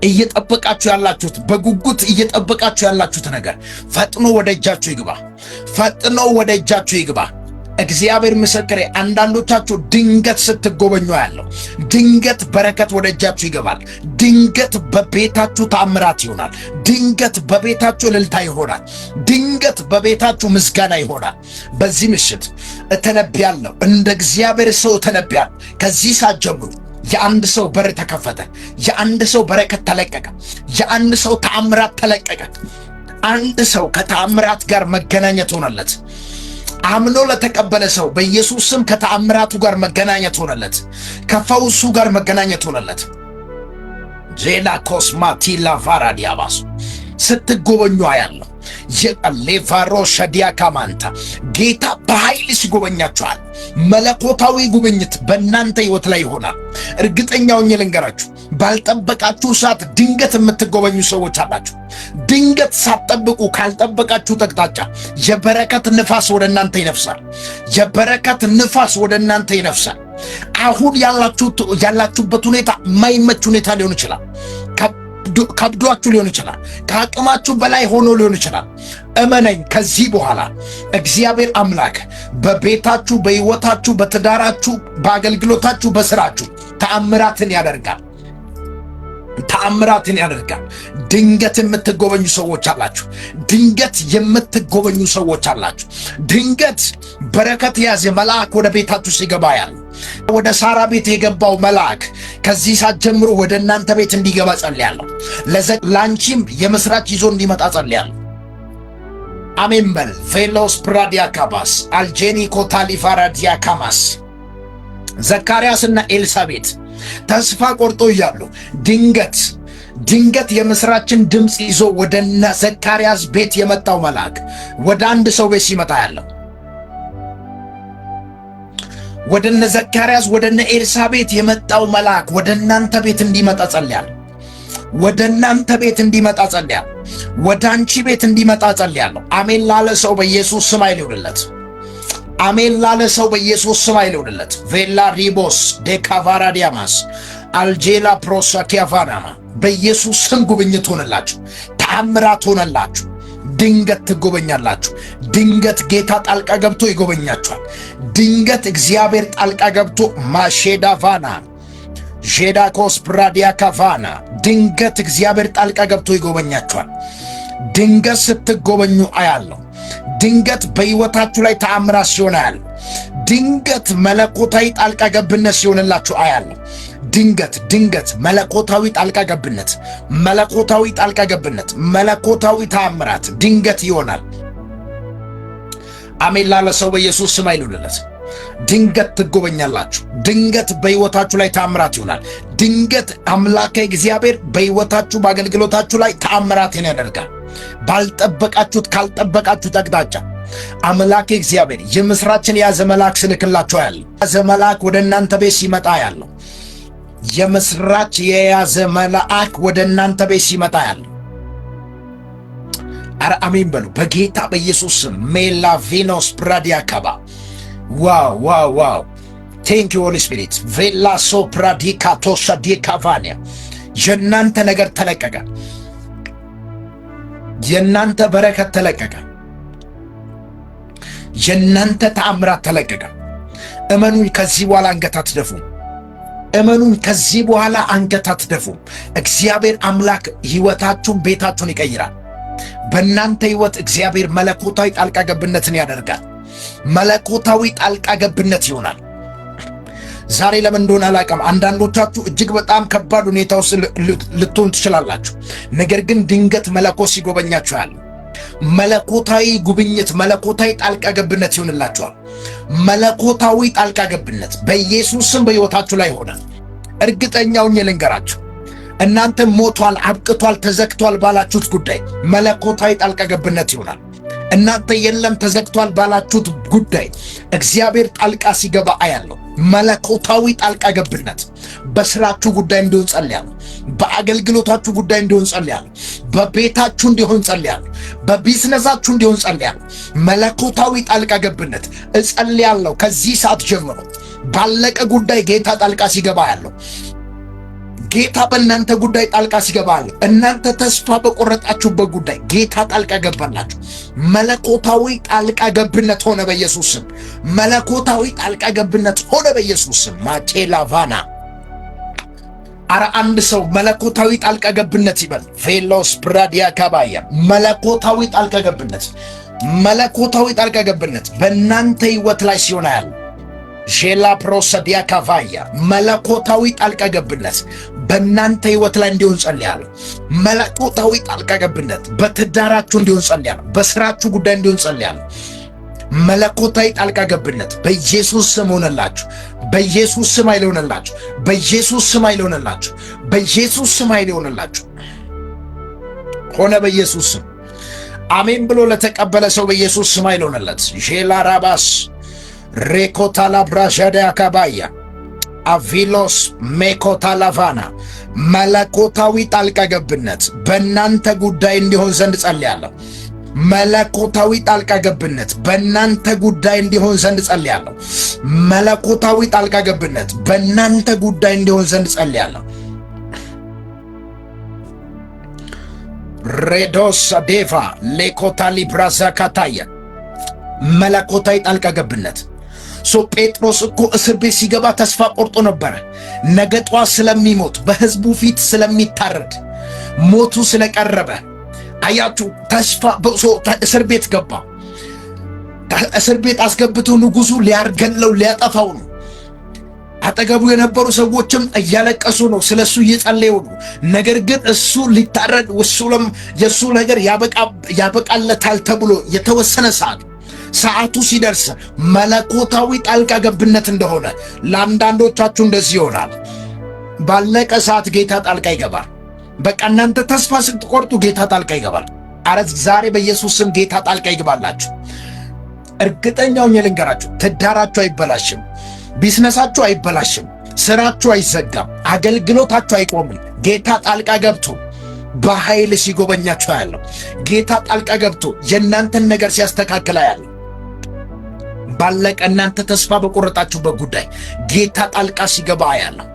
እየጠበቃችሁ ያላችሁት በጉጉት እየጠበቃችሁ ያላችሁት ነገር ፈጥኖ ወደ እጃችሁ ይግባ። ፈጥኖ ወደ እጃችሁ ይግባ። እግዚአብሔር ምስክሬ፣ አንዳንዶቻችሁ ድንገት ስትጎበኙ ያለው ድንገት በረከት ወደ እጃችሁ ይገባል። ድንገት በቤታችሁ ተአምራት ይሆናል። ድንገት በቤታችሁ እልልታ ይሆናል። ድንገት በቤታችሁ ምስጋና ይሆናል። በዚህ ምሽት እተነብያለሁ፣ እንደ እግዚአብሔር ሰው እተነብያለሁ። ከዚህ ሰዓት ጀምሮ የአንድ ሰው በር ተከፈተ። የአንድ ሰው በረከት ተለቀቀ። የአንድ ሰው ተአምራት ተለቀቀ። አንድ ሰው ከተአምራት ጋር መገናኘት ሆነለት። አምኖ ለተቀበለ ሰው በኢየሱስ ስም ከተአምራቱ ጋር መገናኘት ሆነለት። ከፈውሱ ጋር መገናኘት ሆነለት። ጄላ ኮስማቲላ ቫራዲያባስ ስትጎበኙ አያለሁ። የሌቫሮ ሸዲያ ካማንታ ጌታ በኃይል ሲጎበኛችኋል። መለኮታዊ ጉብኝት በእናንተ ሕይወት ላይ ይሆናል። እርግጠኛ ሆኜ ልንገራችሁ፣ ባልጠበቃችሁ ሰዓት ድንገት የምትጎበኙ ሰዎች አላችሁ። ድንገት ሳትጠብቁ ካልጠበቃችሁ አቅጣጫ የበረከት ንፋስ ወደ እናንተ ይነፍሳል። የበረከት ንፋስ ወደ እናንተ ይነፍሳል። አሁን ያላችሁበት ሁኔታ የማይመች ሁኔታ ሊሆን ይችላል። ከብዷችሁ ሊሆን ይችላል። ከአቅማችሁ በላይ ሆኖ ሊሆን ይችላል። እመነኝ፣ ከዚህ በኋላ እግዚአብሔር አምላክ በቤታችሁ፣ በሕይወታችሁ፣ በትዳራችሁ፣ በአገልግሎታችሁ፣ በስራችሁ ተአምራትን ያደርጋል። ተአምራትን ያደርጋል። ድንገት የምትጎበኙ ሰዎች አላችሁ። ድንገት የምትጎበኙ ሰዎች አላችሁ። ድንገት በረከት የያዘ መልአክ ወደ ቤታችሁ ሲገባ ያለ ወደ ሳራ ቤት የገባው መልአክ ከዚህ ሰዓት ጀምሮ ወደ እናንተ ቤት እንዲገባ ጸልያለሁ። ለአንቺም የምስራች ይዞ እንዲመጣ ጸልያለሁ። አሜን በል። ቬሎስ ፕራዲያካባስ አልጄኒ ኮታሊፋራዲያካማስ ዘካርያስና ኤልሳቤጥ ተስፋ ቆርጦ እያሉ ድንገት የምስራችን ድምፅ ይዞ ወደ ዘካርያስ ቤት የመጣው መልአክ ወደ አንድ ሰው ቤት ሲመጣ ያለው ወደ ዘካርያስ ወደ ኤልሳቤጥ የመጣው መልአክ ወደ እናንተ ቤት እንዲመጣ ጸልያለሁ። ወደ እናንተ ቤት እንዲመጣ ጸልያለሁ። ወደ አንቺ ቤት እንዲመጣ ጸልያለሁ። አሜን ላለ ሰው በኢየሱስ ስም አይልውልለት። አሜን ላለ ሰው በኢየሱስ ስም አይልውልለት። ቬላ ሪቦስ ዴካቫራ ዲያማስ አልጄላ ፕሮሳኪያቫናማ በኢየሱስ ስም ጉብኝት ሆነላችሁ፣ ተአምራት ሆነላችሁ። ድንገት ትጎበኛላችሁ። ድንገት ጌታ ጣልቃ ገብቶ ይጎበኛችኋል። ድንገት እግዚአብሔር ጣልቃ ገብቶ ማሼዳቫና ጄዳኮስ ፕራዲያካቫና ድንገት እግዚአብሔር ጣልቃ ገብቶ ይጎበኛችኋል። ድንገት ስትጎበኙ አያለሁ። ድንገት በሕይወታችሁ ላይ ተአምራት ሲሆን አያለሁ። ድንገት መለኮታዊ ጣልቃ ገብነት ሲሆንላችሁ አያለሁ። ድንገት መለኮታዊ ጣልቃ ገብነት፣ መለኮታዊ ተአምራት ድንገት ይሆናል። አሜን ላለ ሰው በኢየሱስ ስም አይሉልለት። ድንገት ትጎበኛላችሁ። ድንገት በሕይወታችሁ ላይ ተአምራት ይሆናል። ድንገት አምላኬ እግዚአብሔር በሕይወታችሁ በአገልግሎታችሁ ላይ ተአምራትን ያደርጋል። ባልጠበቃችሁት ካልጠበቃችሁት አቅጣጫ አምላኬ እግዚአብሔር የምስራችን የያዘ መልአክ ስልክላችሁ ያለው የያዘ መልአክ ወደ እናንተ ቤት ሲመጣ ያለው የምስራች የያዘ መልአክ ወደ እናንተ ቤት ሲመጣ ያለው። አረ አሜን በሉ በጌታ በኢየሱስ ስም። ሜላቪኖስ ፕራዲያካባ ዋው ቴንክ ዩ ሆሊ ስፒሪት ቬላ ሶ ፕራዲካ ቶሻ ዲካቫኒያ የእናንተ ነገር ተለቀቀ። የእናንተ በረከት ተለቀቀ። የእናንተ ተአምራት ተለቀቀ። እመኑኝ፣ ከዚህ በኋላ አንገት አትደፉም። እመኑኝ፣ ከዚህ በኋላ አንገት አትደፉም። እግዚአብሔር አምላክ ሕይወታችሁን፣ ቤታችሁን ይቀይራል። በእናንተ ሕይወት እግዚአብሔር መለኮታዊ ጣልቃ ገብነትን ያደርጋል። መለኮታዊ ጣልቃ ገብነት ይሆናል። ዛሬ ለምን እንደሆነ አላውቅም። አንዳንዶቻችሁ እጅግ በጣም ከባድ ሁኔታ ውስጥ ልትሆኑ ትችላላችሁ። ነገር ግን ድንገት መለኮት ሲጎበኛችሁ ያለ መለኮታዊ ጉብኝት፣ መለኮታዊ ጣልቃ ገብነት ይሆንላችኋል። መለኮታዊ ጣልቃ ገብነት በኢየሱስ ስም በሕይወታችሁ ላይ ይሆናል። እርግጠኛውን ልንገራችሁ፣ እናንተ ሞቷል፣ አብቅቷል፣ ተዘግቷል ባላችሁት ጉዳይ መለኮታዊ ጣልቃ ገብነት ይሆናል። እናንተ የለም ተዘግቷል ባላችሁት ጉዳይ እግዚአብሔር ጣልቃ ሲገባ አያለሁ። መለኮታዊ ጣልቃ ገብነት በስራችሁ ጉዳይ እንዲሆን ጸልያለሁ። በአገልግሎታችሁ ጉዳይ እንዲሆን ጸልያለሁ። በቤታችሁ እንዲሆን ጸልያለሁ። በቢዝነሳችሁ እንዲሆን ጸልያለሁ። መለኮታዊ ጣልቃ ገብነት እጸልያለሁ። ከዚህ ሰዓት ጀምሮ ባለቀ ጉዳይ ጌታ ጣልቃ ሲገባ አያለሁ። ጌታ በእናንተ ጉዳይ ጣልቃ ሲገባል። እናንተ ተስፋ በቆረጣችሁበት ጉዳይ ጌታ ጣልቃ ገባላችሁ። መለኮታዊ ጣልቃ ገብነት ሆነ በኢየሱስ ስም። መለኮታዊ ጣልቃ ገብነት ሆነ በኢየሱስ ስም። ማቼላቫና አረ አንድ ሰው መለኮታዊ ጣልቃ ገብነት ይበል። ቬሎስ ፕራዲያ ካባያ መለኮታዊ ጣልቃ ገብነት፣ መለኮታዊ ጣልቃ ገብነት በእናንተ ሕይወት ላይ ሲሆን ያለ ጄላ ፕሮሰዲያ ካቫያ መለኮታዊ ጣልቃ ገብነት በእናንተ ሕይወት ላይ እንዲሆን ጸልያለሁ። መለኮታዊ ጣልቃ ገብነት በትዳራችሁ እንዲሆን ጸልያለሁ። በስራችሁ ጉዳይ እንዲሆን ጸልያለሁ። መለኮታዊ ጣልቃ ገብነት በኢየሱስ ስም ሆነላችሁ። በኢየሱስ ስም ኃይል ሆነላችሁ። በኢየሱስ ስም ኃይል ሆነላችሁ። በኢየሱስ ስም ኃይል ሆነላችሁ። ሆነ በኢየሱስ ስም። አሜን ብሎ ለተቀበለ ሰው በኢየሱስ ስም ኃይል ሆነለት። ጄላ ራባስ ሬኮታላ ብራሻዳ አካባያ አቪሎስ ሜኮታላቫና መለኮታዊ ጣልቃ ገብነት በእናንተ ጉዳይ እንዲሆን ዘንድ ጸልያለሁ። መለኮታዊ ጣልቃ ገብነት በእናንተ ጉዳይ እንዲሆን ዘንድ ጸልያለሁ። መለኮታዊ ጣልቃ ገብነት በእናንተ ጉዳይ እንዲሆን ዘንድ ጸልያለሁ። ሬዶስ ዴቫ ሌኮታሊ ብራዛ ካታየ መለኮታዊ ጣልቃ ገብነት ጴጥሮስ እኮ እስር ቤት ሲገባ ተስፋ ቆርጦ ነበረ። ነገ ጧት ስለሚሞት፣ በህዝቡ ፊት ስለሚታረድ፣ ሞቱ ስለቀረበ አያችሁ፣ ተስፋ እስር ቤት ገባ። እስር ቤት አስገብቶ ንጉሱ ሊያርገለው ሊያጠፋው ነው። አጠገቡ የነበሩ ሰዎችም እያለቀሱ ነው፣ ስለሱ እየጸለዩ ነው። ነገር ግን እሱ ሊታረድ የሱ ነገር ያበቃለታል ተብሎ የተወሰነ ሰዓቱ ሲደርስ መለኮታዊ ጣልቃ ገብነት እንደሆነ ለአንዳንዶቻችሁ እንደዚህ ይሆናል። ባለቀ ሰዓት ጌታ ጣልቃ ይገባል። በቃ እናንተ ተስፋ ስትቆርጡ ጌታ ጣልቃ ይገባል። አረ ዛሬ በኢየሱስ ስም ጌታ ጣልቃ ይገባላችሁ። እርግጠኛውን ልንገራችሁ፣ ትዳራችሁ አይበላሽም፣ ቢዝነሳችሁ አይበላሽም፣ ስራችሁ አይዘጋም፣ አገልግሎታችሁ አይቆምም። ጌታ ጣልቃ ገብቶ በኃይል ሲጎበኛችሁ ያለው ጌታ ጣልቃ ገብቶ የእናንተን ነገር ሲያስተካክላ ያለው ባለቀ እናንተ ተስፋ በቆረጣችሁበት ጉዳይ ጌታ ጣልቃ ሲገባ ያለው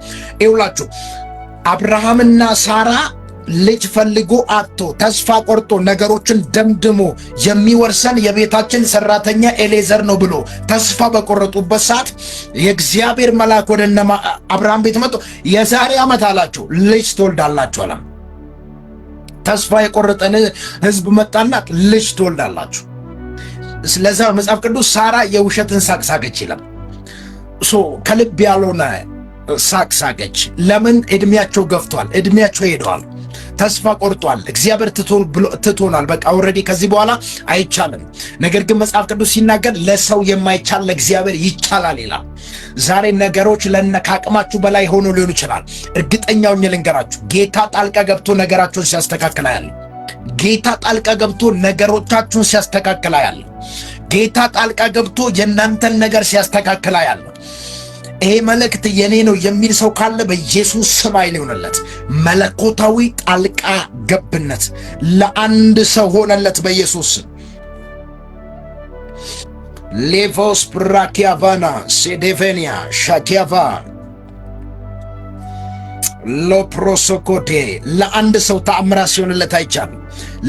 ይውላችሁ። አብርሃምና ሳራ ልጅ ፈልጎ አጥቶ ተስፋ ቆርጦ ነገሮችን ደምድሞ የሚወርሰን የቤታችን ሰራተኛ ኤሌዘር ነው ብሎ ተስፋ በቆረጡበት ሰዓት የእግዚአብሔር መልአክ ወደ አብርሃም ቤት መጥቶ የዛሬ ዓመት አላቸው ልጅ ትወልዳላችሁ አለ። ተስፋ የቆረጠን ህዝብ መጣናት ልጅ ትወልዳላችሁ። ስለዛ መጽሐፍ ቅዱስ ሳራ የውሸትን ሳቅ ሳቀች ይላል። ከልብ ያልሆነ ሳቅ ሳቀች። ለምን? እድሜያቸው ገፍቷል፣ እድሜያቸው ሄደዋል፣ ተስፋ ቆርጧል። እግዚአብሔር ትቶናል፣ በቃ ኦልሬዲ ከዚህ በኋላ አይቻልም። ነገር ግን መጽሐፍ ቅዱስ ሲናገር ለሰው የማይቻል ለእግዚአብሔር ይቻላል ይላል። ዛሬ ነገሮች ከአቅማችሁ በላይ ሆኖ ሊሆን ይችላል። እርግጠኛውን ልንገራችሁ፣ ጌታ ጣልቃ ገብቶ ነገራችሁን ሲያስተካክላ ያለ ጌታ ጣልቃ ገብቶ ነገሮቻችሁን ሲያስተካክላ ያለ ጌታ ጣልቃ ገብቶ የእናንተን ነገር ሲያስተካክላ ያለ ይሄ መልእክት የኔ ነው የሚል ሰው ካለ በኢየሱስ ስም ኃይል ይሆንለት። መለኮታዊ ጣልቃ ገብነት ለአንድ ሰው ሆነለት በኢየሱስ ስም። ሌቮስ ብራኪያቫና ሴዴቬኒያ ሻኪያቫ ሎፕሮሶኮቴ ለአንድ ሰው ተአምራት ሲሆንለት አይቻልም።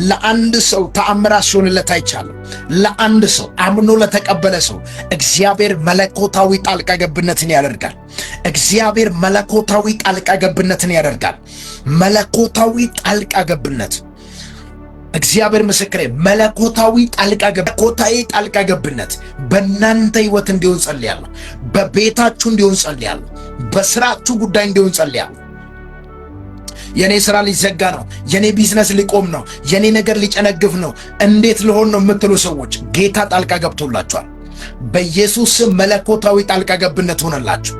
ለአንድ ሰው ተአምራት ሲሆንለት አይቻልም። ለአንድ ሰው አምኖ ለተቀበለ ሰው እግዚአብሔር መለኮታዊ ጣልቃ ገብነትን ያደርጋል። እግዚአብሔር መለኮታዊ ጣልቃ ገብነትን ያደርጋል። መለኮታዊ ጣልቃ ገብነት እግዚአብሔር ምስክሬ፣ መለኮታዊ ጣልቃ ገብነት በእናንተ ህይወት እንዲሆን ጸልያለሁ። በቤታችሁ እንዲሆን ጸልያለሁ። በስራችሁ ጉዳይ እንዲሆን ጸልያለሁ። የኔ ስራ ሊዘጋ ነው፣ የኔ ቢዝነስ ሊቆም ነው፣ የኔ ነገር ሊጨነግፍ ነው፣ እንዴት ልሆን ነው የምትሉ ሰዎች ጌታ ጣልቃ ገብቶላችኋል። በኢየሱስ ስም መለኮታዊ ጣልቃ ገብነት ሆነላችሁ።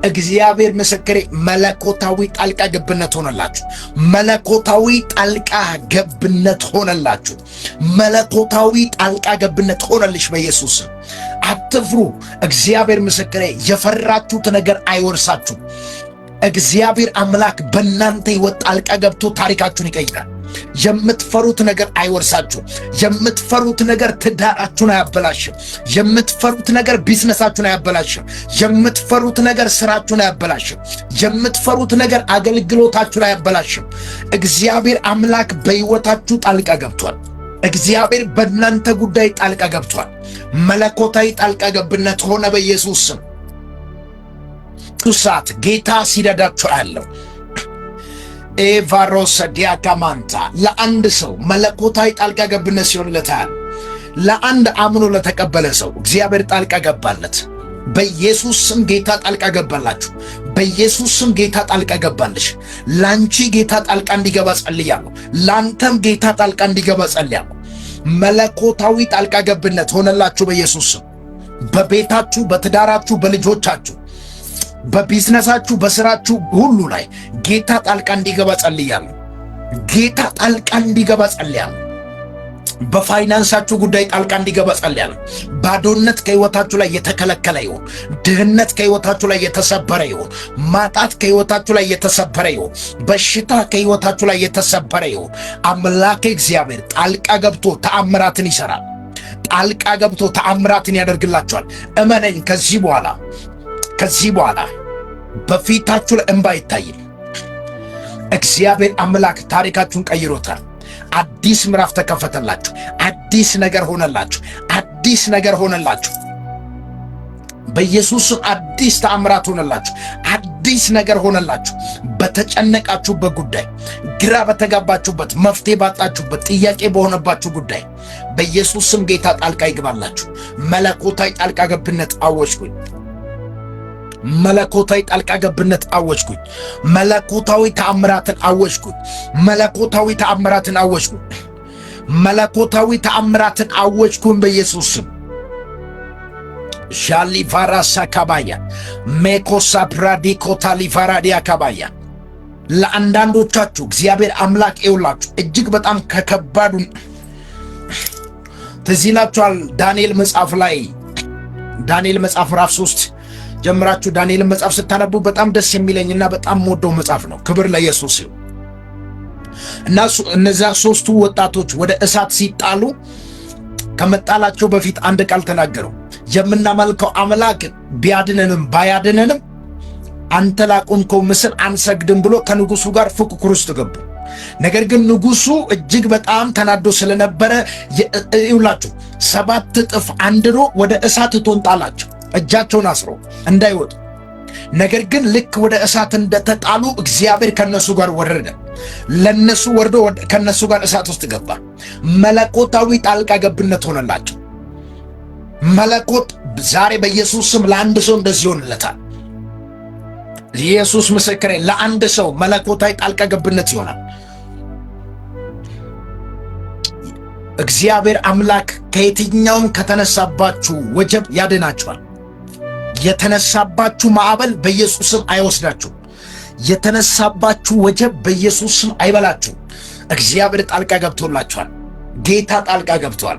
እግዚአብሔር ምስክሬ፣ መለኮታዊ ጣልቃ ገብነት ሆነላችሁ። መለኮታዊ ጣልቃ ገብነት ሆነላችሁ። መለኮታዊ ጣልቃ ገብነት ሆነልሽ በኢየሱስ ስም። አትፍሩ። እግዚአብሔር ምስክሬ፣ የፈራችሁት ነገር አይወርሳችሁም። እግዚአብሔር አምላክ በእናንተ ህይወት ጣልቃ ገብቶ ታሪካችሁን ይቀይራል። የምትፈሩት ነገር አይወርሳችሁም። የምትፈሩት ነገር ትዳራችሁን አያበላሽም። የምትፈሩት ነገር ቢዝነሳችሁን አያበላሽም። የምትፈሩት ነገር ስራችሁን አያበላሽም። የምትፈሩት ነገር አገልግሎታችሁን አያበላሽም። እግዚአብሔር አምላክ በህይወታችሁ ጣልቃ ገብቷል። እግዚአብሔር በእናንተ ጉዳይ ጣልቃ ገብቷል። መለኮታዊ ጣልቃ ገብነት ሆነ በኢየሱስ ስም። ቱሳት ጌታ ሲረዳችሁ ያለው ኤቫሮስ ዲያካማንታ ለአንድ ሰው መለኮታዊ ጣልቃ ገብነት ሲሆንለታል። ለአንድ አምኖ ለተቀበለ ሰው እግዚአብሔር ጣልቃ ገባለት። በኢየሱስ ስም ጌታ ጣልቃ ገባላችሁ። በኢየሱስ ስም ጌታ ጣልቃ ገባልሽ። ላንቺ ጌታ ጣልቃ እንዲገባ ጸልያለሁ። ላንተም ጌታ ጣልቃ እንዲገባ ጸልያለሁ። መለኮታዊ ጣልቃ ገብነት ሆነላችሁ በኢየሱስ ስም። በቤታችሁ፣ በትዳራችሁ፣ በልጆቻችሁ፣ በቢዝነሳችሁ፣ በስራችሁ ሁሉ ላይ ጌታ ጣልቃ እንዲገባ ጸልያለሁ። ጌታ ጣልቃ እንዲገባ ጸልያለሁ። በፋይናንሳችሁ ጉዳይ ጣልቃ እንዲገባ ጸልያለሁ። ባዶነት ከህይወታችሁ ላይ የተከለከለ ይሁን። ድህነት ከህይወታችሁ ላይ የተሰበረ ይሁን። ማጣት ከህይወታችሁ ላይ የተሰበረ ይሁን። በሽታ ከህይወታችሁ ላይ የተሰበረ ይሁን። አምላኬ እግዚአብሔር ጣልቃ ገብቶ ተአምራትን ይሰራል። ጣልቃ ገብቶ ተአምራትን ያደርግላችኋል። እመነኝ። ከዚህ በኋላ በፊታችሁ ላይ እንባ አይታይም። እግዚአብሔር አምላክ ታሪካችሁን ቀይሮታል። አዲስ ምዕራፍ ተከፈተላችሁ። አዲስ ነገር ሆነላችሁ። አዲስ ነገር ሆነላችሁ። በኢየሱስም አዲስ ተአምራት ሆነላችሁ፣ አዲስ ነገር ሆነላችሁ። በተጨነቃችሁበት ጉዳይ፣ ግራ በተጋባችሁበት፣ መፍትሄ ባጣችሁበት፣ ጥያቄ በሆነባችሁ ጉዳይ በኢየሱስም ጌታ ጣልቃ ይግባላችሁ። መለኮታዊ ጣልቃ ገብነት አወጅኩኝ። መለኮታዊ ጣልቃ ገብነት አወጅኩኝ። መለኮታዊ ተአምራትን አወጅኩኝ። መለኮታዊ ተአምራትን አወጅኩኝ። መለኮታዊ ተአምራትን አወጅኩኝ በኢየሱስ ስም። ሻሊቫራሳ ካባያ ሜኮሳ ፕራዲኮታ ሊቫራዲያ ካባያ ለአንዳንዶቻችሁ እግዚአብሔር አምላክ ይውላችሁ እጅግ በጣም ከከባዱ ትዝ ይላችኋል። ዳንኤል መጽሐፍ ላይ ዳንኤል መጽሐፍ ምዕራፍ 3 ጀምራችሁ ዳንኤል መጽሐፍ ስታነቡ በጣም ደስ የሚለኝና በጣም ወደው መጽሐፍ ነው። ክብር ለኢየሱስ ይሁን። እና እነዚያ ሶስቱ ወጣቶች ወደ እሳት ሲጣሉ ከመጣላቸው በፊት አንድ ቃል ተናገሩ። የምናመልከው አምላክ ቢያድነንም ባያድነንም አንተ ላቆምከው ምስል አንሰግድም ብሎ ከንጉሱ ጋር ፉክክር ውስጥ ገቡ። ነገር ግን ንጉሱ እጅግ በጣም ተናዶ ስለነበረ ይውላችሁ 7 እጥፍ አንድሮ ወደ እሳት እቶን ጣላቸው፣ እጃቸውን አስሮ እንዳይወጡ። ነገር ግን ልክ ወደ እሳት እንደተጣሉ እግዚአብሔር ከነሱ ጋር ወረደ። ለነሱ ወርዶ ከነሱ ጋር እሳት ውስጥ ገባ። መለኮታዊ ጣልቃ ገብነት ሆነላቸው። መለኮት ዛሬ በኢየሱስ ስም ለአንድ ሰው እንደዚህ ይሆንለታል። ኢየሱስ ምስክሬ፣ ለአንድ ሰው መለኮታዊ ጣልቃ ገብነት ይሆናል። እግዚአብሔር አምላክ ከየትኛውም ከተነሳባችሁ ወጀብ ያድናችኋል። የተነሳባችሁ ማዕበል በኢየሱስ ስም አይወስዳችሁ። የተነሳባችሁ ወጀብ በኢየሱስ ስም አይበላችሁ። እግዚአብሔር ጣልቃ ገብቶላችኋል። ጌታ ጣልቃ ገብቷል።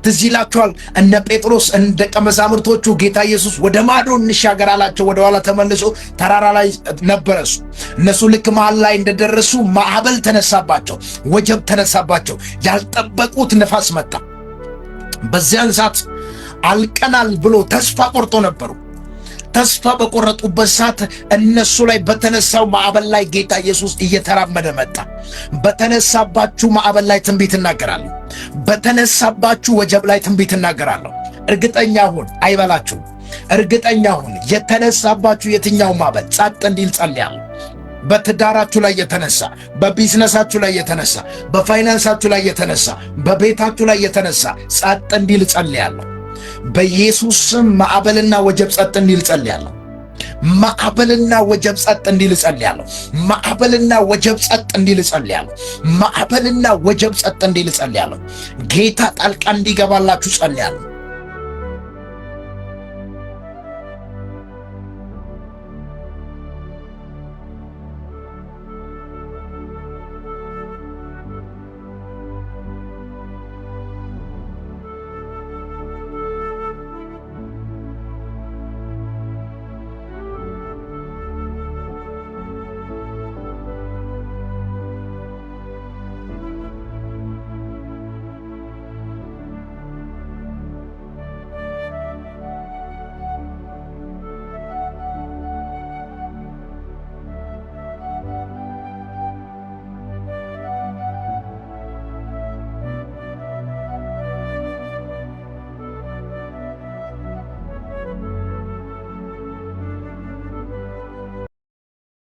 ትዝ ይላችኋል እነ ጴጥሮስ እንደ ደቀ መዛሙርቶቹ ጌታ ኢየሱስ ወደ ማዶ እንሻገር አላቸው። ወደ ኋላ ተመልሶ ተራራ ላይ ነበረሱ። እነሱ ልክ መሃል ላይ እንደደረሱ ማዕበል ተነሳባቸው፣ ወጀብ ተነሳባቸው። ያልጠበቁት ነፋስ መጣ። በዚያን ሰዓት አልቀናል ብሎ ተስፋ ቆርጦ ነበሩ። ተስፋ በቆረጡበት ሰዓት እነሱ ላይ በተነሳው ማዕበል ላይ ጌታ ኢየሱስ እየተራመደ መጣ። በተነሳባችሁ ማዕበል ላይ ትንቢት እናገራለሁ። በተነሳባችሁ ወጀብ ላይ ትንቢት እናገራለሁ። እርግጠኛ ሁን፣ አይበላችሁም። እርግጠኛ ሁን። የተነሳባችሁ የትኛው ማዕበል ጸጥ እንዲል ጸልያለሁ። በትዳራችሁ ላይ የተነሳ፣ በቢዝነሳችሁ ላይ የተነሳ፣ በፋይናንሳችሁ ላይ የተነሳ፣ በቤታችሁ ላይ የተነሳ ጸጥ እንዲል ጸልያለሁ። በኢየሱስ ስም ማዕበልና ወጀብ ጸጥ እንዲል ጸልያለሁ። ማዕበልና ወጀብ ጸጥ እንዲል ጸልያለሁ። ማዕበልና ወጀብ ጸጥ እንዲል ጸልያለሁ። ማዕበልና ወጀብ ጸጥ እንዲል ጸልያለሁ። ጌታ ጣልቃ እንዲገባላችሁ ጸልያለሁ።